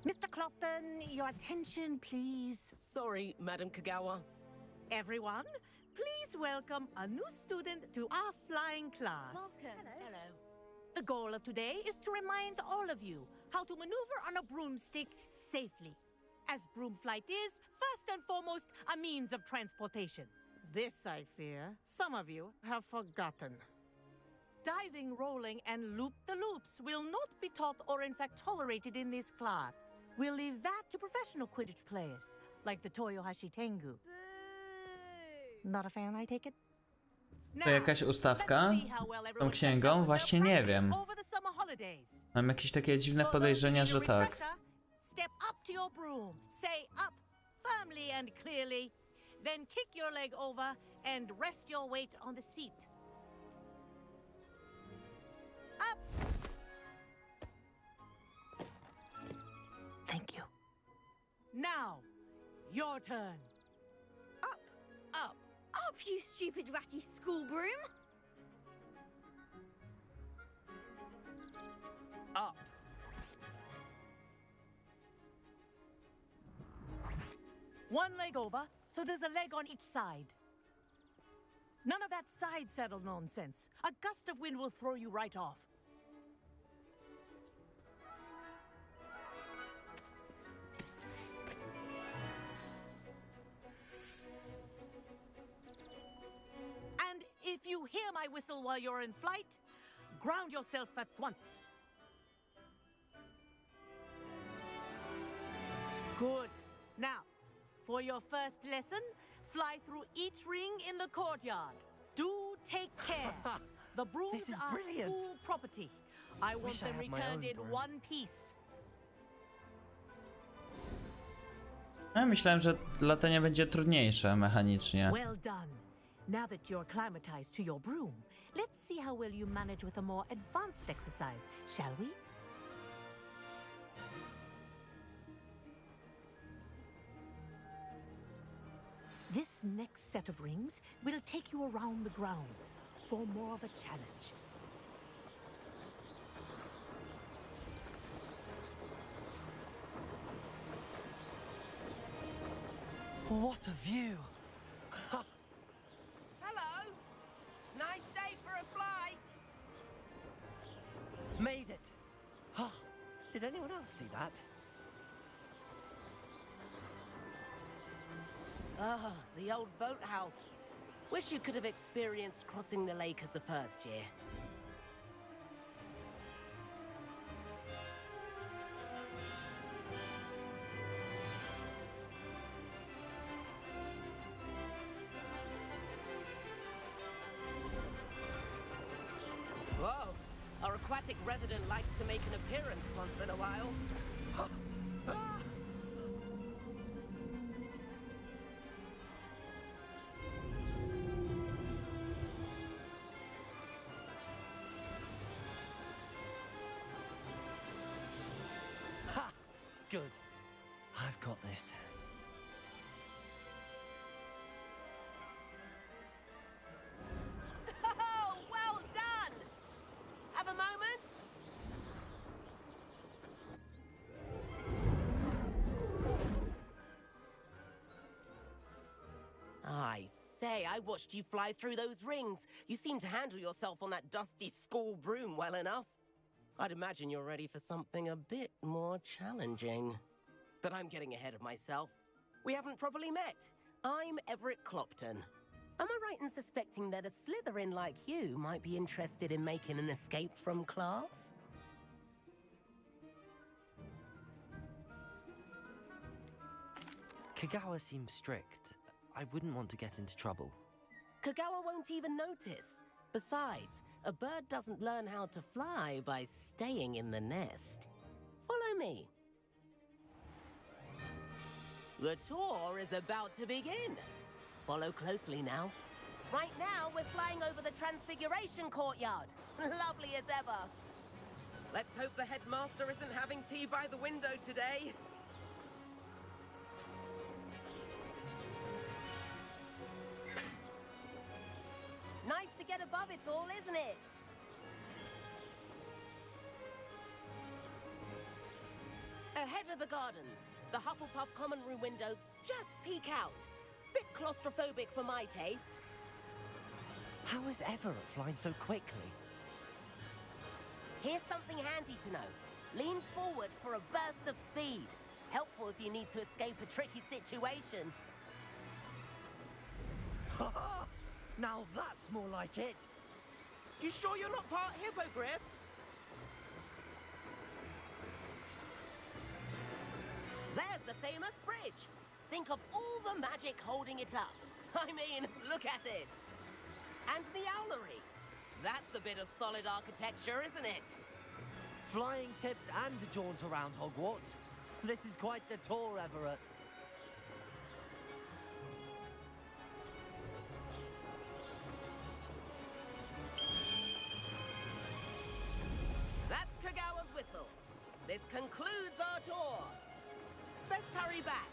Mr. Clopton, your attention, please. Sorry, Madam Kagawa. Everyone, please welcome a new student to our flying class. Welcome. Hello. The goal of today is to remind all of you how to maneuver on a broomstick safely, as broom flight is, first and foremost, a means of transportation. This, I fear, some of you have forgotten. Diving, rolling, and loop-the-loops will not be taught or in fact tolerated in this class. We'll leave that to professional Quidditch players, like the Toyohashi Tengu. Not a fan, I take it? To jakaś ustawka? Tą księgą? Właśnie nie wiem. Mam jakieś takie dziwne podejrzenia, że tak. Step up to your broom. Say up firmly and clearly. Then kick your leg over and rest your weight on the seat. Up. Thank you. Now, your turn. Up. Up. Up, you stupid ratty school broom! Up. One leg over, so there's a leg on each side. None of that side saddle nonsense. A gust of wind will throw you right off. And if you hear my whistle while you're in flight, ground yourself at once. Good. Now, for your first lesson, fly through each ring in the courtyard. Do take care. The brooms are brilliant. school property. I want Wish I them had my returned own in broom. one piece. Ja myślałem, że latanie będzie trudniejsze mechanicznie. Well done. Now that you're acclimatized to your broom, let's see how well you manage with a more advanced exercise, shall we? This next set of rings will take you around the grounds for more of a challenge. What a view! Hello. Nice day for a flight. Made it! Oh, did anyone else see that? Ah, the old boathouse. Wish you could have experienced crossing the lake as a first year. Whoa, our aquatic resident likes to make an appearance once in a while. Good. I've got this. Oh, well done! Have a moment? I say, I watched you fly through those rings. You seem to handle yourself on that dusty school broom well enough. I'd imagine you're ready for something a bit more challenging. But I'm getting ahead of myself. We haven't properly met. I'm Everett Clopton. Am I right in suspecting that a Slytherin like you might be interested in making an escape from class? Kagawa seems strict. I wouldn't want to get into trouble. Kagawa won't even notice. Besides, a bird doesn't learn how to fly by staying in the nest. Follow me. The tour is about to begin. Follow closely now. Right now, we're flying over the Transfiguration Courtyard. Lovely as ever. Let's hope the headmaster isn't having tea by the window today. Nice to get above it all, isn't it? Ahead of the gardens, the Hufflepuff common room windows just peek out. Bit claustrophobic for my taste. How is Everett flying so quickly? Here's something handy to know. Lean forward for a burst of speed. Helpful if you need to escape a tricky situation. Now that's more like it. You sure you're not part hippogriff? There's the famous bridge. Think of all the magic holding it up. I mean, look at it. And the owlery. That's a bit of solid architecture, isn't it? Flying tips and a jaunt around Hogwarts. This is quite the tour, Everett. That's Kagawa's whistle. This concludes our tour. Best hurry back.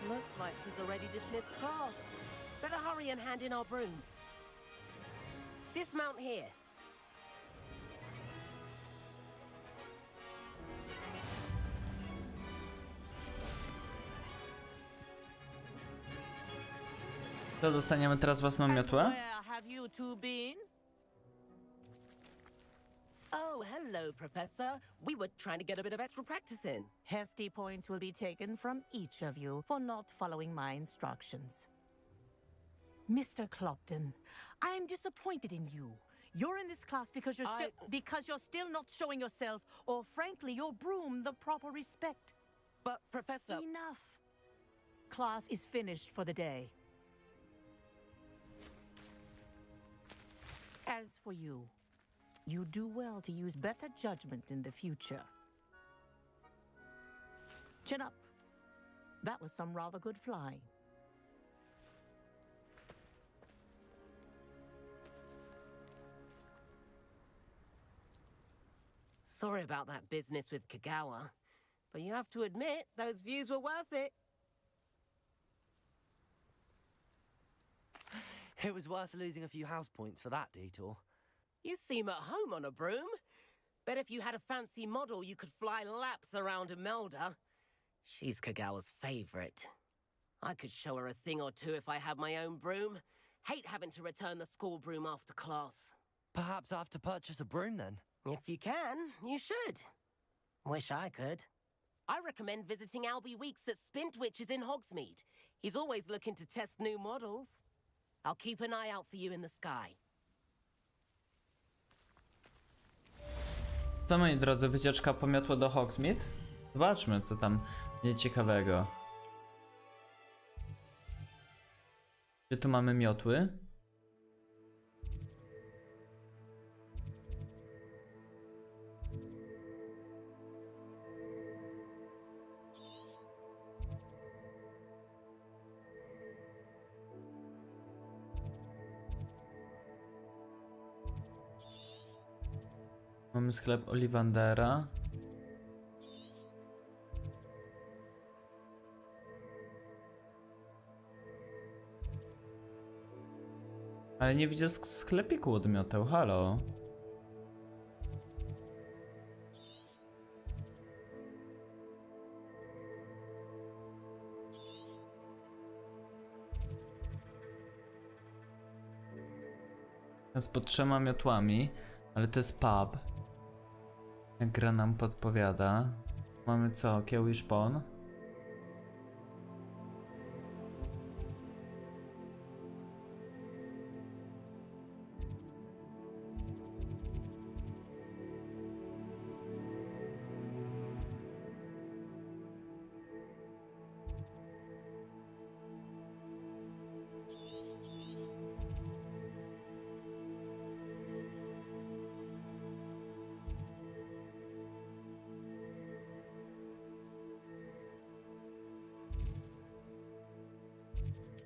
Looks like she's already dismissed class. Better hurry and hand in our brooms. Dismount here. To dostaniemy teraz własną miotłę? Where have you two been? Oh, hello, Professor. We were trying to get a bit of extra practice in. Hefty points will be taken from each of you for not following my instructions. Mr. Clopton, I am disappointed in you. You're in this class because you're still not showing yourself, or frankly, your broom the proper respect. But, Professor... Enough. Class is finished for the day. As for you, you do well to use better judgment in the future. Chin up. That was some rather good flying. Sorry about that business with Kagawa, but you have to admit those views were worth it. It was worth losing a few house points for that detour. You seem at home on a broom. Bet if you had a fancy model, you could fly laps around Imelda. She's Kagawa's favorite. I could show her a thing or two if I had my own broom. Hate having to return the school broom after class. Perhaps I have to purchase a broom then. If you can, you should. Wish I could. I recommend visiting Albie Weeks at Spintwitches in Hogsmeade. He's always looking to test new models. I'll keep an eye out for you in the sky. Co, moi drodzy, wycieczka po miotłę do Hogsmeade? Zobaczmy, co tam jest ciekawego. Gdzie tu mamy miotły? Mamy sklep Ollivandera. Ale nie widzę sklepiku od mioteł, halo. Jest pod 3 miotłami, ale to jest pub. Jak gra nam podpowiada. Mamy co? Kieł i szpon.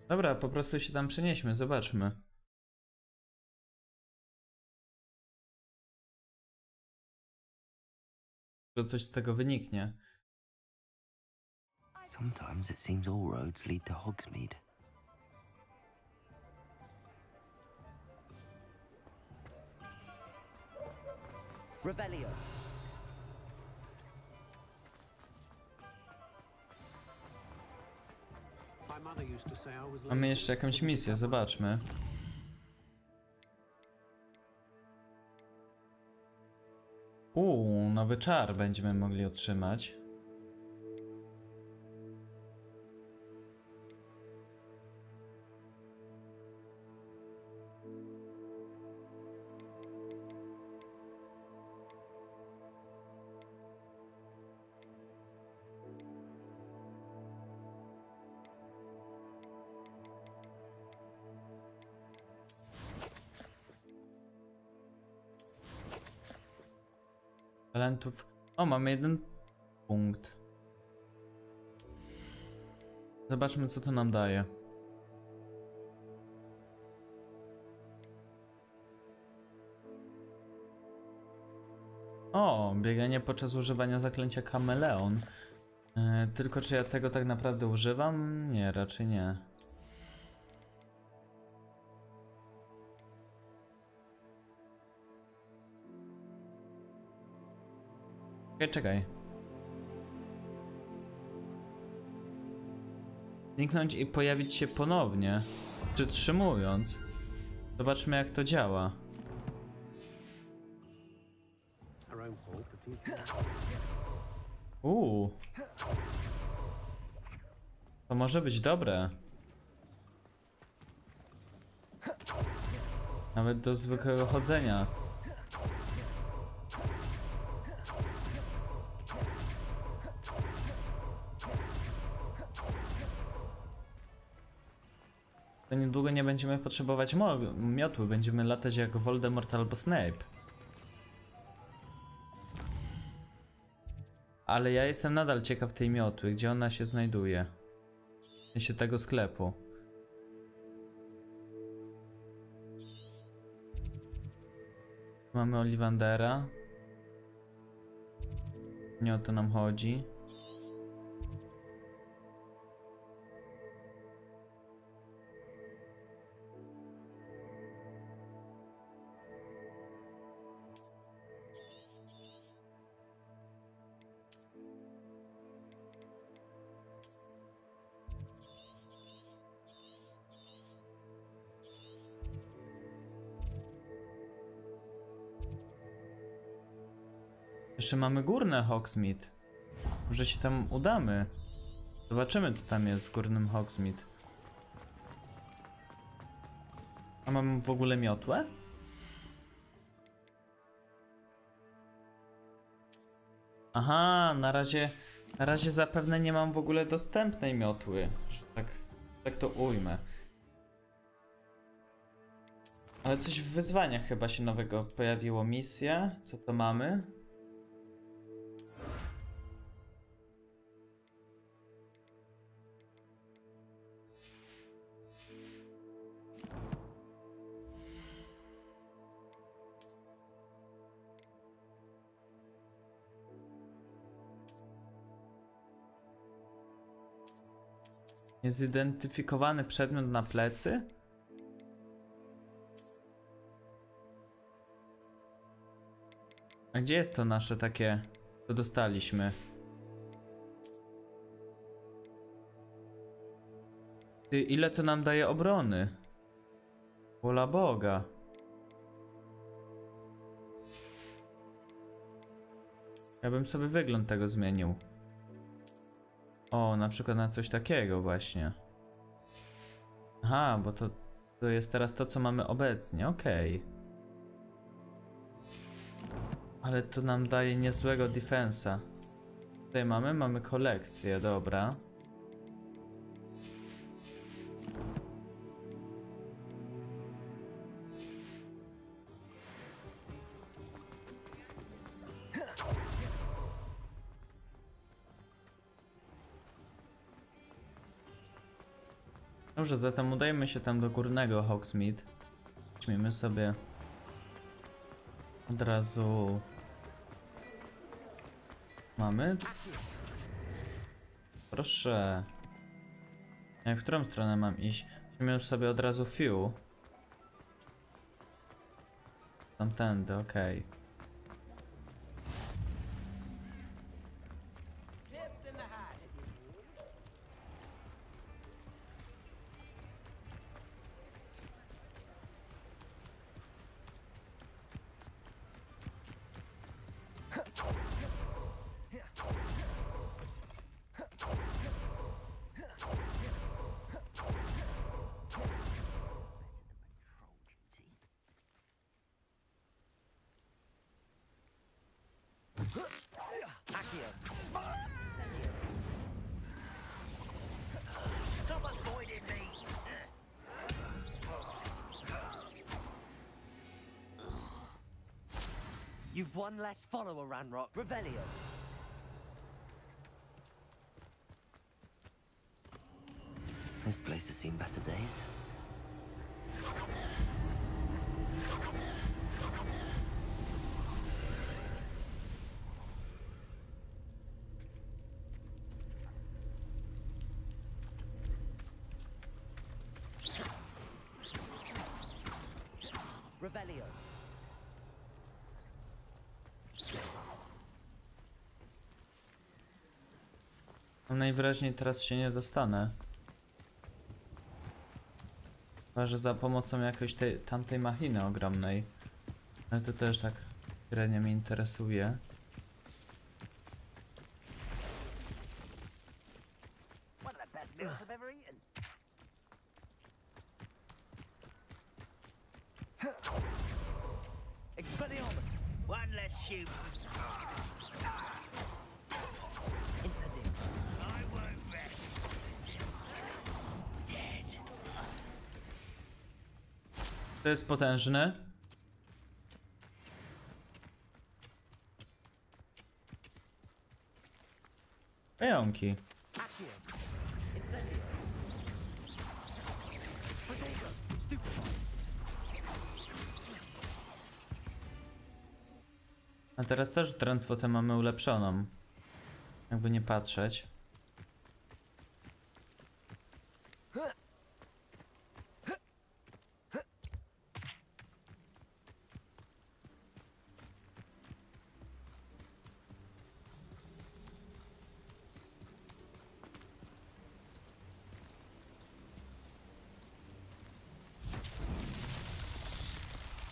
Dobra, po prostu się tam przenieśmy, zobaczmy. Że coś z tego wyniknie. Sometimes it seems all roads lead to Hogsmeade. Revelio. Mamy jeszcze jakąś misję, zobaczmy. Nowy czar będziemy mogli otrzymać. Talentów. O, mamy 1 punkt. Zobaczmy, co to nam daje. O, bieganie podczas używania zaklęcia kameleon. Tylko czy ja tego tak naprawdę używam? Nie, raczej nie. Czekaj. Zniknąć i pojawić się ponownie, przytrzymując. Zobaczmy, jak to działa. To może być dobre. Nawet do zwykłego chodzenia. To niedługo nie będziemy potrzebować miotły, będziemy latać jak Voldemort albo Snape. Ale ja jestem nadal ciekaw tej miotły, gdzie ona się znajduje. W sensie tego sklepu. Mamy Ollivandera. Nie o to nam chodzi. Jeszcze mamy górne Hogsmeade. Może się tam udamy. Zobaczymy, co tam jest w górnym Hogsmeade. A mamy w ogóle miotłę? Aha, na razie zapewne nie mam w ogóle dostępnej miotły. Tak to ujmę. Ale coś w wyzwaniach chyba się nowego pojawiło. Misja. Co to mamy? Niezidentyfikowany przedmiot na plecy? A gdzie jest to nasze takie, co dostaliśmy? Ty, ile to nam daje obrony? Wola Boga. Ja bym sobie wygląd tego zmienił. O, na przykład na coś takiego właśnie. Aha, bo to jest teraz to, co mamy obecnie, okej. Ale to nam daje niezłego defensa. Tutaj mamy kolekcję, dobra. Dobrze, zatem udajmy się tam do górnego Hogsmeade. Weźmiemy sobie od razu. Mamy? Proszę. W którą stronę mam iść? Weźmiemy sobie od razu few. Tamtędy, okej. You've one less follower, Ranrock. Revelio. This place has seen better days. Revelio. No najwyraźniej teraz się nie dostanę. Chyba że za pomocą jakiejś tamtej machiny ogromnej. Ale to też tak średnio mnie interesuje. One of the best meals I've ever eaten. Expelliarmus. One less shoot. Incendium. I won't rest. Dead. To jest potężne. Pająki. Accio. Incendio. Protego. Stupefy. A teraz też drętwotę mamy ulepszoną. Jakby nie patrzeć.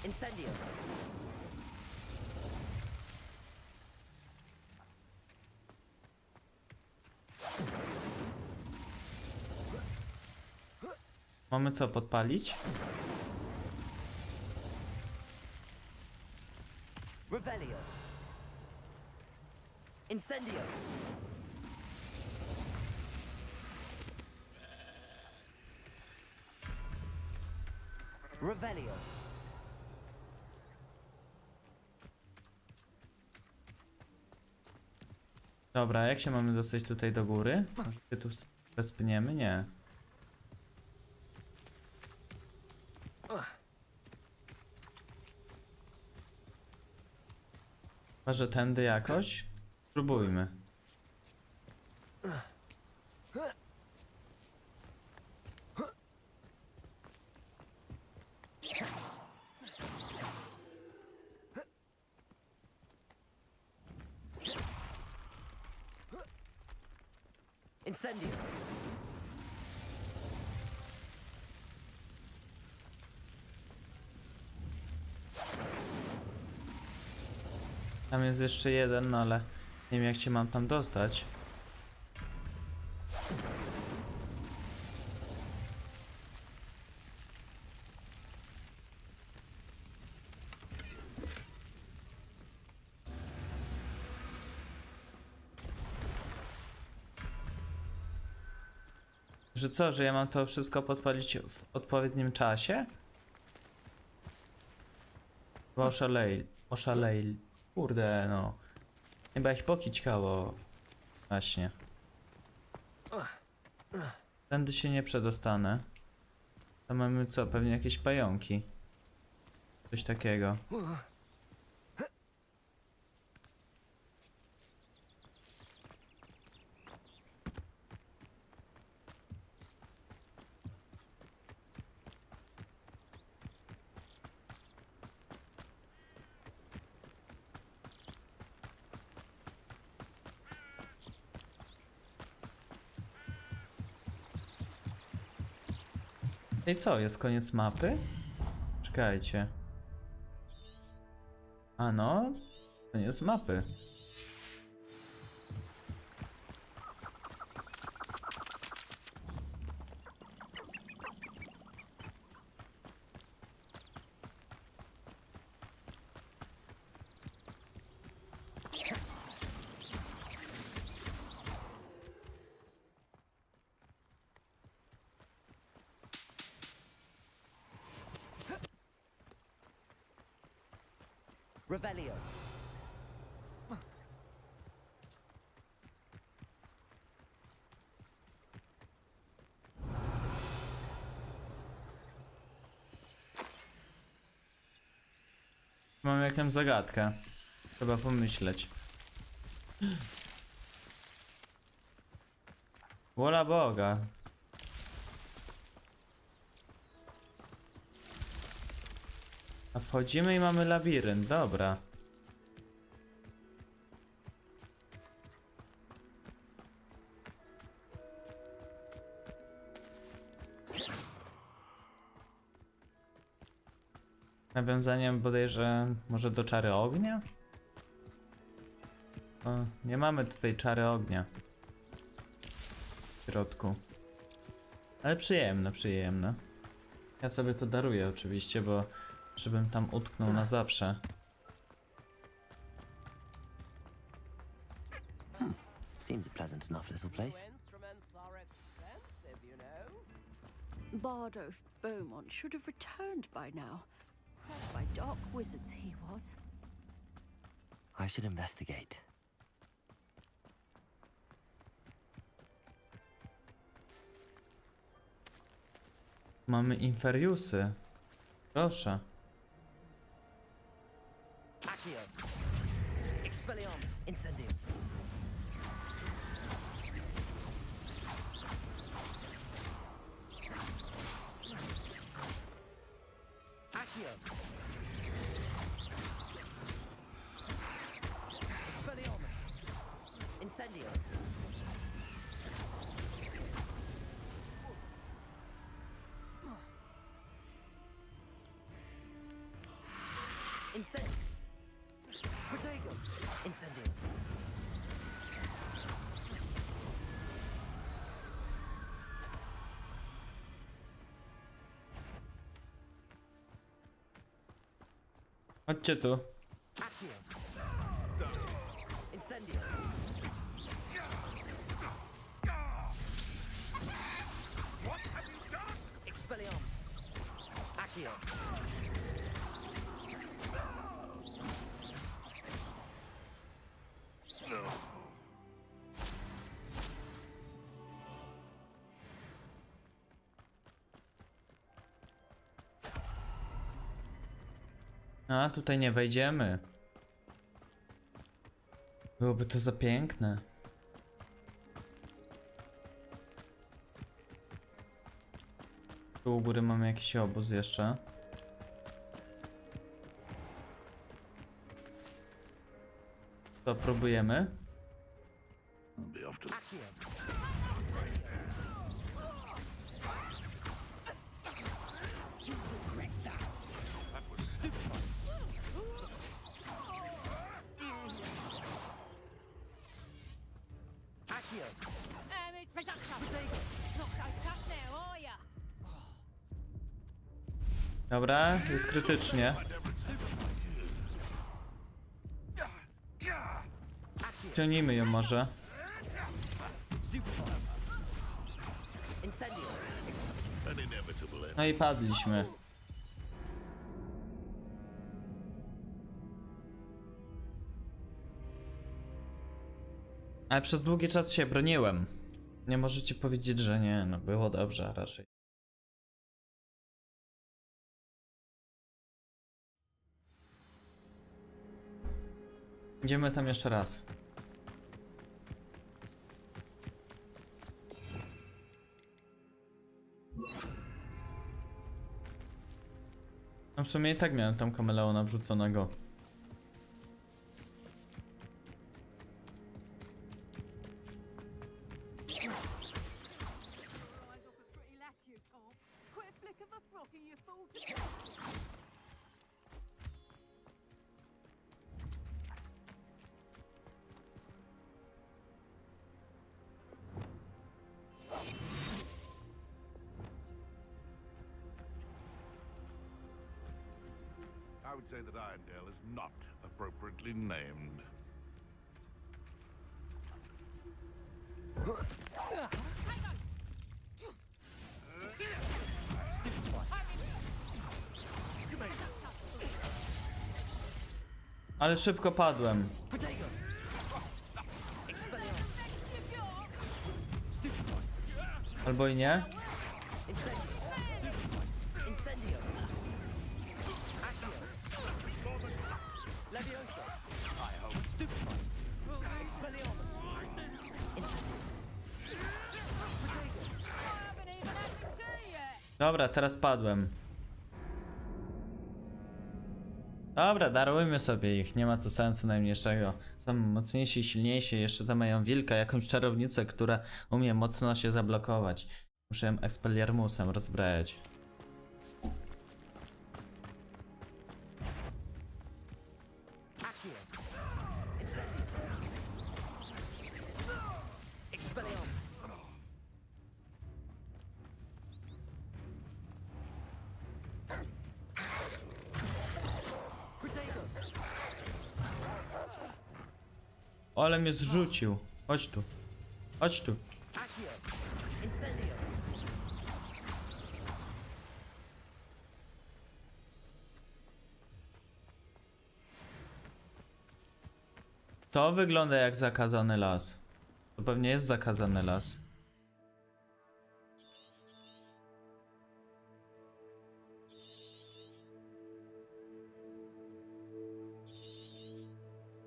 Incendio. Mamy co podpalić? Revelio. Incendio. Revelio. Dobra, jak się mamy dostać tutaj do góry? Może się tu wespniemy? Nie. Chyba że tędy jakoś? Spróbujmy. Incendio. Tam jest jeszcze jeden, no ale nie wiem jak się mam tam dostać. Że co, że ja mam to wszystko podpalić w odpowiednim czasie? Chyba oszalej. Kurde no. Chyba ich pokićkało. Właśnie. Tędy się nie przedostanę. Tam mamy co? Pewnie jakieś pająki. Coś takiego. I co, jest koniec mapy? Czekajcie. A no, koniec mapy. Revelio. mam jakąś zagadkę. Trzeba pomyśleć. Wola Boga. A wchodzimy i mamy labirynt, dobra. Nawiązaniem bodajże może do czary ognia? O, nie mamy tutaj czary ognia w środku. Ale przyjemne, przyjemne. Ja sobie to daruję oczywiście, bo żebym tam utknął na zawsze. Seems a pleasant enough little place. Bardo Beaumont should have returned by now. By dark wizards he was. I should investigate. Mamy inferiusy. Proszę. Accio. Expelliarmus. Incendium. Accio. Expelliarmus. Incendium. Incendium. Protego. Incendium. Chodźcie tu. Accio. Incendium. Expelliarmus. Accio. A, tutaj nie wejdziemy. Byłoby to za piękne. Tu u góry mamy jakiś obóz jeszcze. To próbujemy. Dobra, jest krytycznie. Ciągnijmy ją może. No i padliśmy. Ale przez długi czas się broniłem. Nie możecie powiedzieć, że nie, no było dobrze, a raczej. Idziemy tam jeszcze raz. No w sumie i tak miałem tam kameleona wrzuconego. I would say that Irondale is not appropriately named. Ale szybko padłem. Albo i nie. Dobra, teraz padłem. Dobra, darujmy sobie ich, nie ma tu sensu najmniejszego. Są mocniejsi i silniejsi, jeszcze tam mają wilka, jakąś czarownicę, która umie mocno się zablokować. Muszę ją Expelliarmusem rozbrajać. O, ale mnie zrzucił. Chodź tu. Chodź tu. To wygląda jak zakazany las. To pewnie jest zakazany las.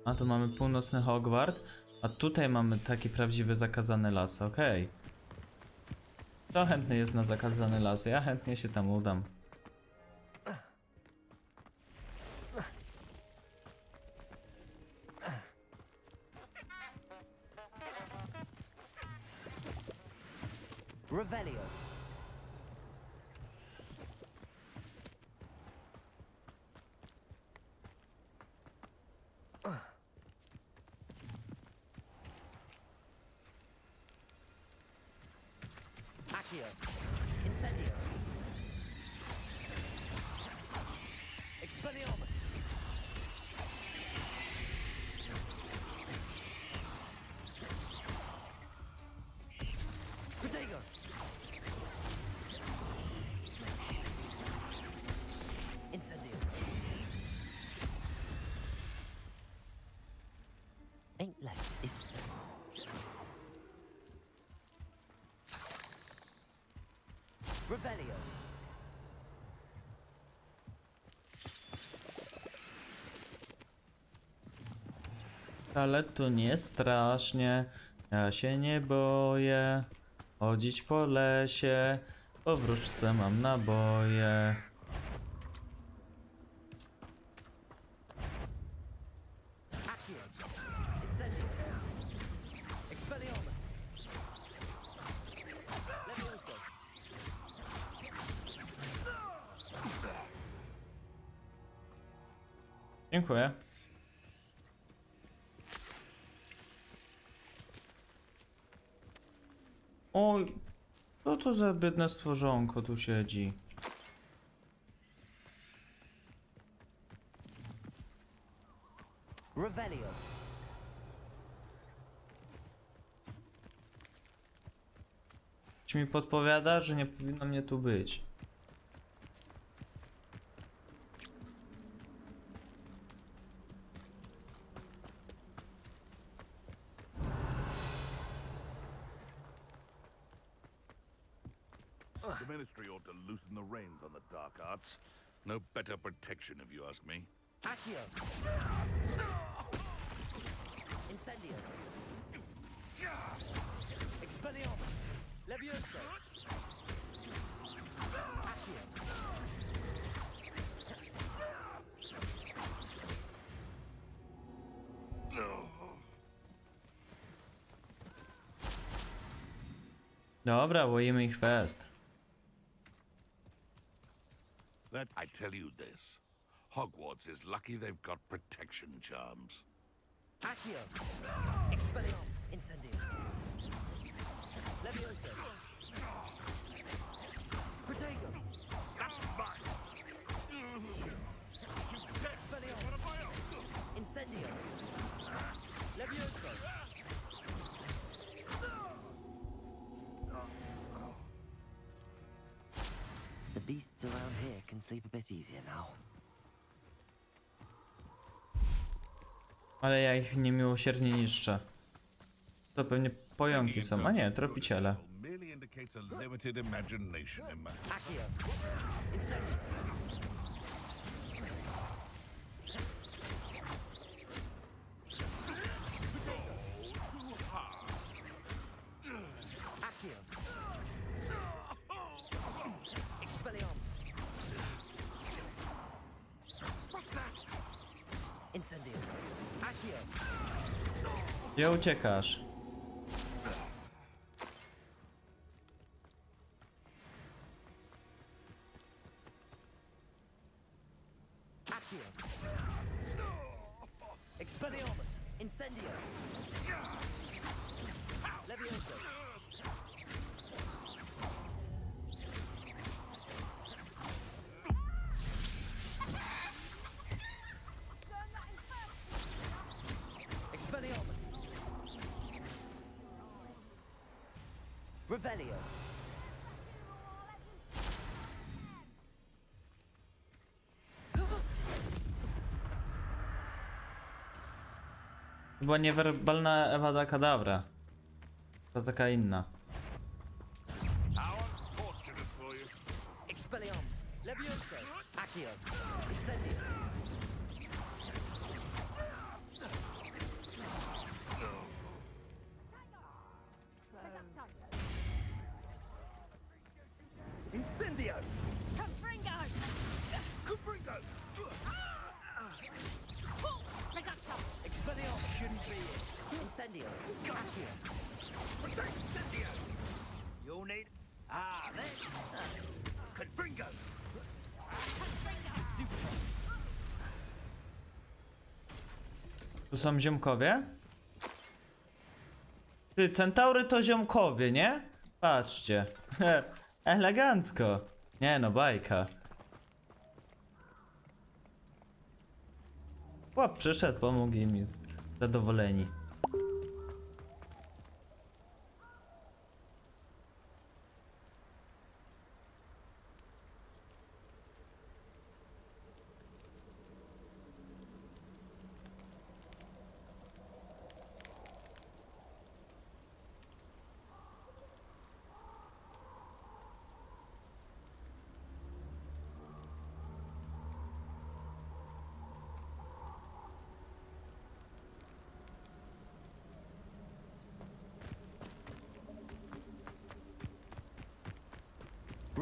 A tu mamy północny Hogward, a tutaj mamy taki prawdziwy zakazany las, okej. Kto chętny jest na zakazany las? Ja chętnie się tam udam. Revelio. Incendio. Expelliarmus. Protego. Incendio. Ain't less is. Revelio. Ale tu nie strasznie, ja się nie boję. Chodzić po lesie, po wróżce mam naboje. Dziękuję. Oj, co to za biedne stworzonko tu siedzi? Revelio. Coś mi podpowiada, że nie powinno mnie tu być. The ministry ought to loosen the reins on the dark arts. No better protection, if you ask me. Accio. Incendio. Expelliarmus. Levioso. Accio. Dobra, łoimy ich fest. That I tell you this. Hogwarts is lucky they've got protection charms. Accio. Expelliarmus. Incendio. Levioso. Protego. That's mine. Expelliarmus. Incendio. Levioso. The beasts around here can sleep a bit easier now. Ale ja ich niemiłosiernie niszczę. To pewnie pająki są, a nie, tropiciele. Merely indicates a limited imagination in man. Accio. Incendio. Accio. Incendio. Accio. Gdzie uciekasz? Accio. Expelliarmus. Incendio. Levioso. Expelliarmus. Revelio. Była niewerbalna Ewada Kadabra. To taka inna. Expelliarmus. Levioso. Accio. Incendio. Incendio! Confringo! Confringo! Expelliarmus shouldn't be here. Incendio. Accio. Protect Incendio! You'll need... Ah, there! Confringo! To są ziomkowie? Ty, centaury to ziomkowie, nie? Patrzcie. Elegancko. Nie no, bajka. Chłop przyszedł, pomógł im i zadowoleni.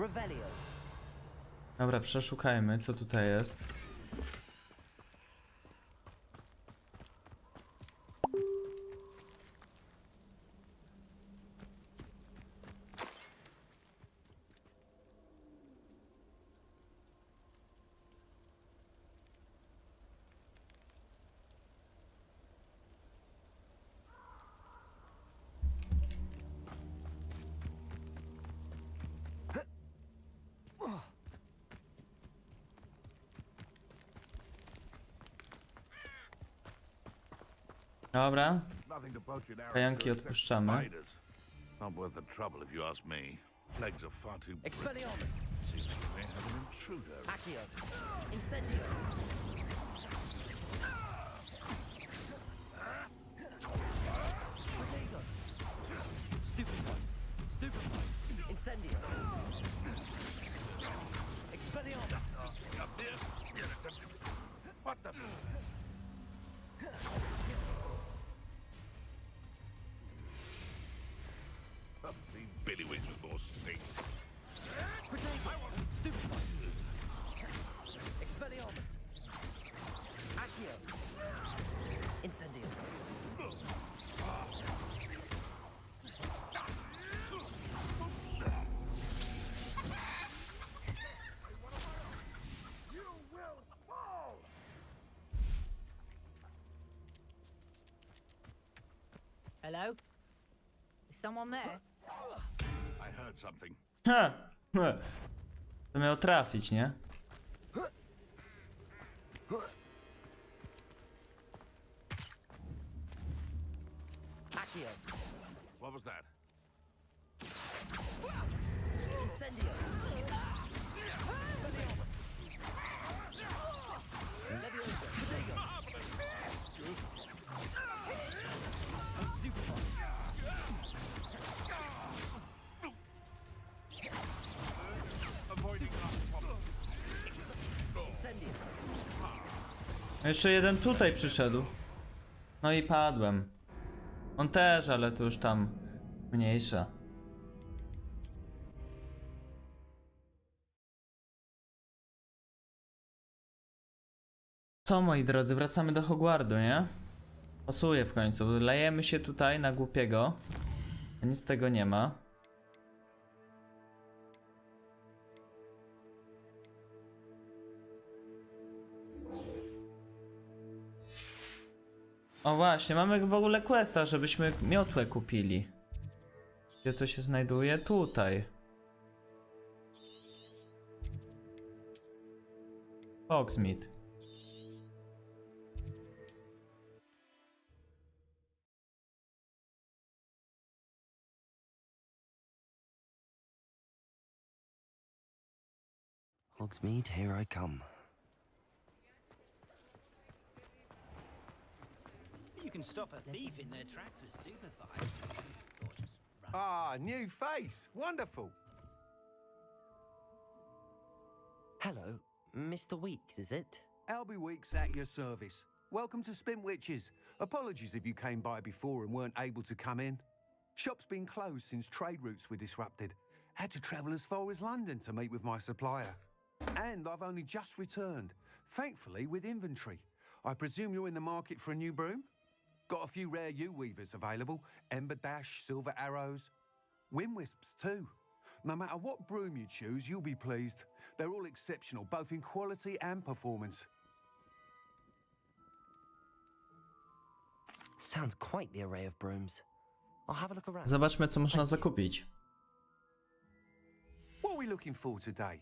Revelio. Dobra, przeszukajmy, co tutaj jest. Dobra. Pająki odpuszczamy. Not worth the trouble if you ask me. Legs are far too big. Expelliarmus. Seems we may have an intruder. Accio. Incendio. Protego. Stupefy. Stupefy. Incendio. Expelliarmus. What the? Billywings with more sting. Protego. Stupefy. Expelliarmus. Accio. Incendio. Hello? Is someone there? I heard something. Ha! To miał trafić, nie? Accio. What was that? Incendio. Expelliarmus. Levioso. Protego. Stupefy. Incendio. Jeszcze jeden tutaj przyszedł. No i padłem. On też, ale to już tam mniejsza. Co, moi drodzy, wracamy do Hogwardu, nie? Pasuje w końcu. Lejemy się tutaj na głupiego. A nic z tego nie ma. O właśnie, mamy w ogóle questa, żebyśmy miotłę kupili. Gdzie to się znajduje? Tutaj. Hogsmeade. Hogsmeade, here I come. You can stop a thief in their tracks with stupefied. Ah, new face. Wonderful. Hello, Mr. Weeks, is it? Albie Weeks at your service. Welcome to Spintwitches. Apologies if you came by before and weren't able to come in. Shop's been closed since trade routes were disrupted. Had to travel as far as London to meet with my supplier. And I've only just returned, thankfully with inventory. I presume you're in the market for a new broom? Got a few rare U-weavers available. Ember Dash, Silver Arrows. Wind Wisps too. No matter what broom you choose, you'll be pleased. They're all exceptional, both in quality and performance. Sounds quite the array of brooms. I'll have a look around. Zobaczmy, co można zakupić. What are we looking for today?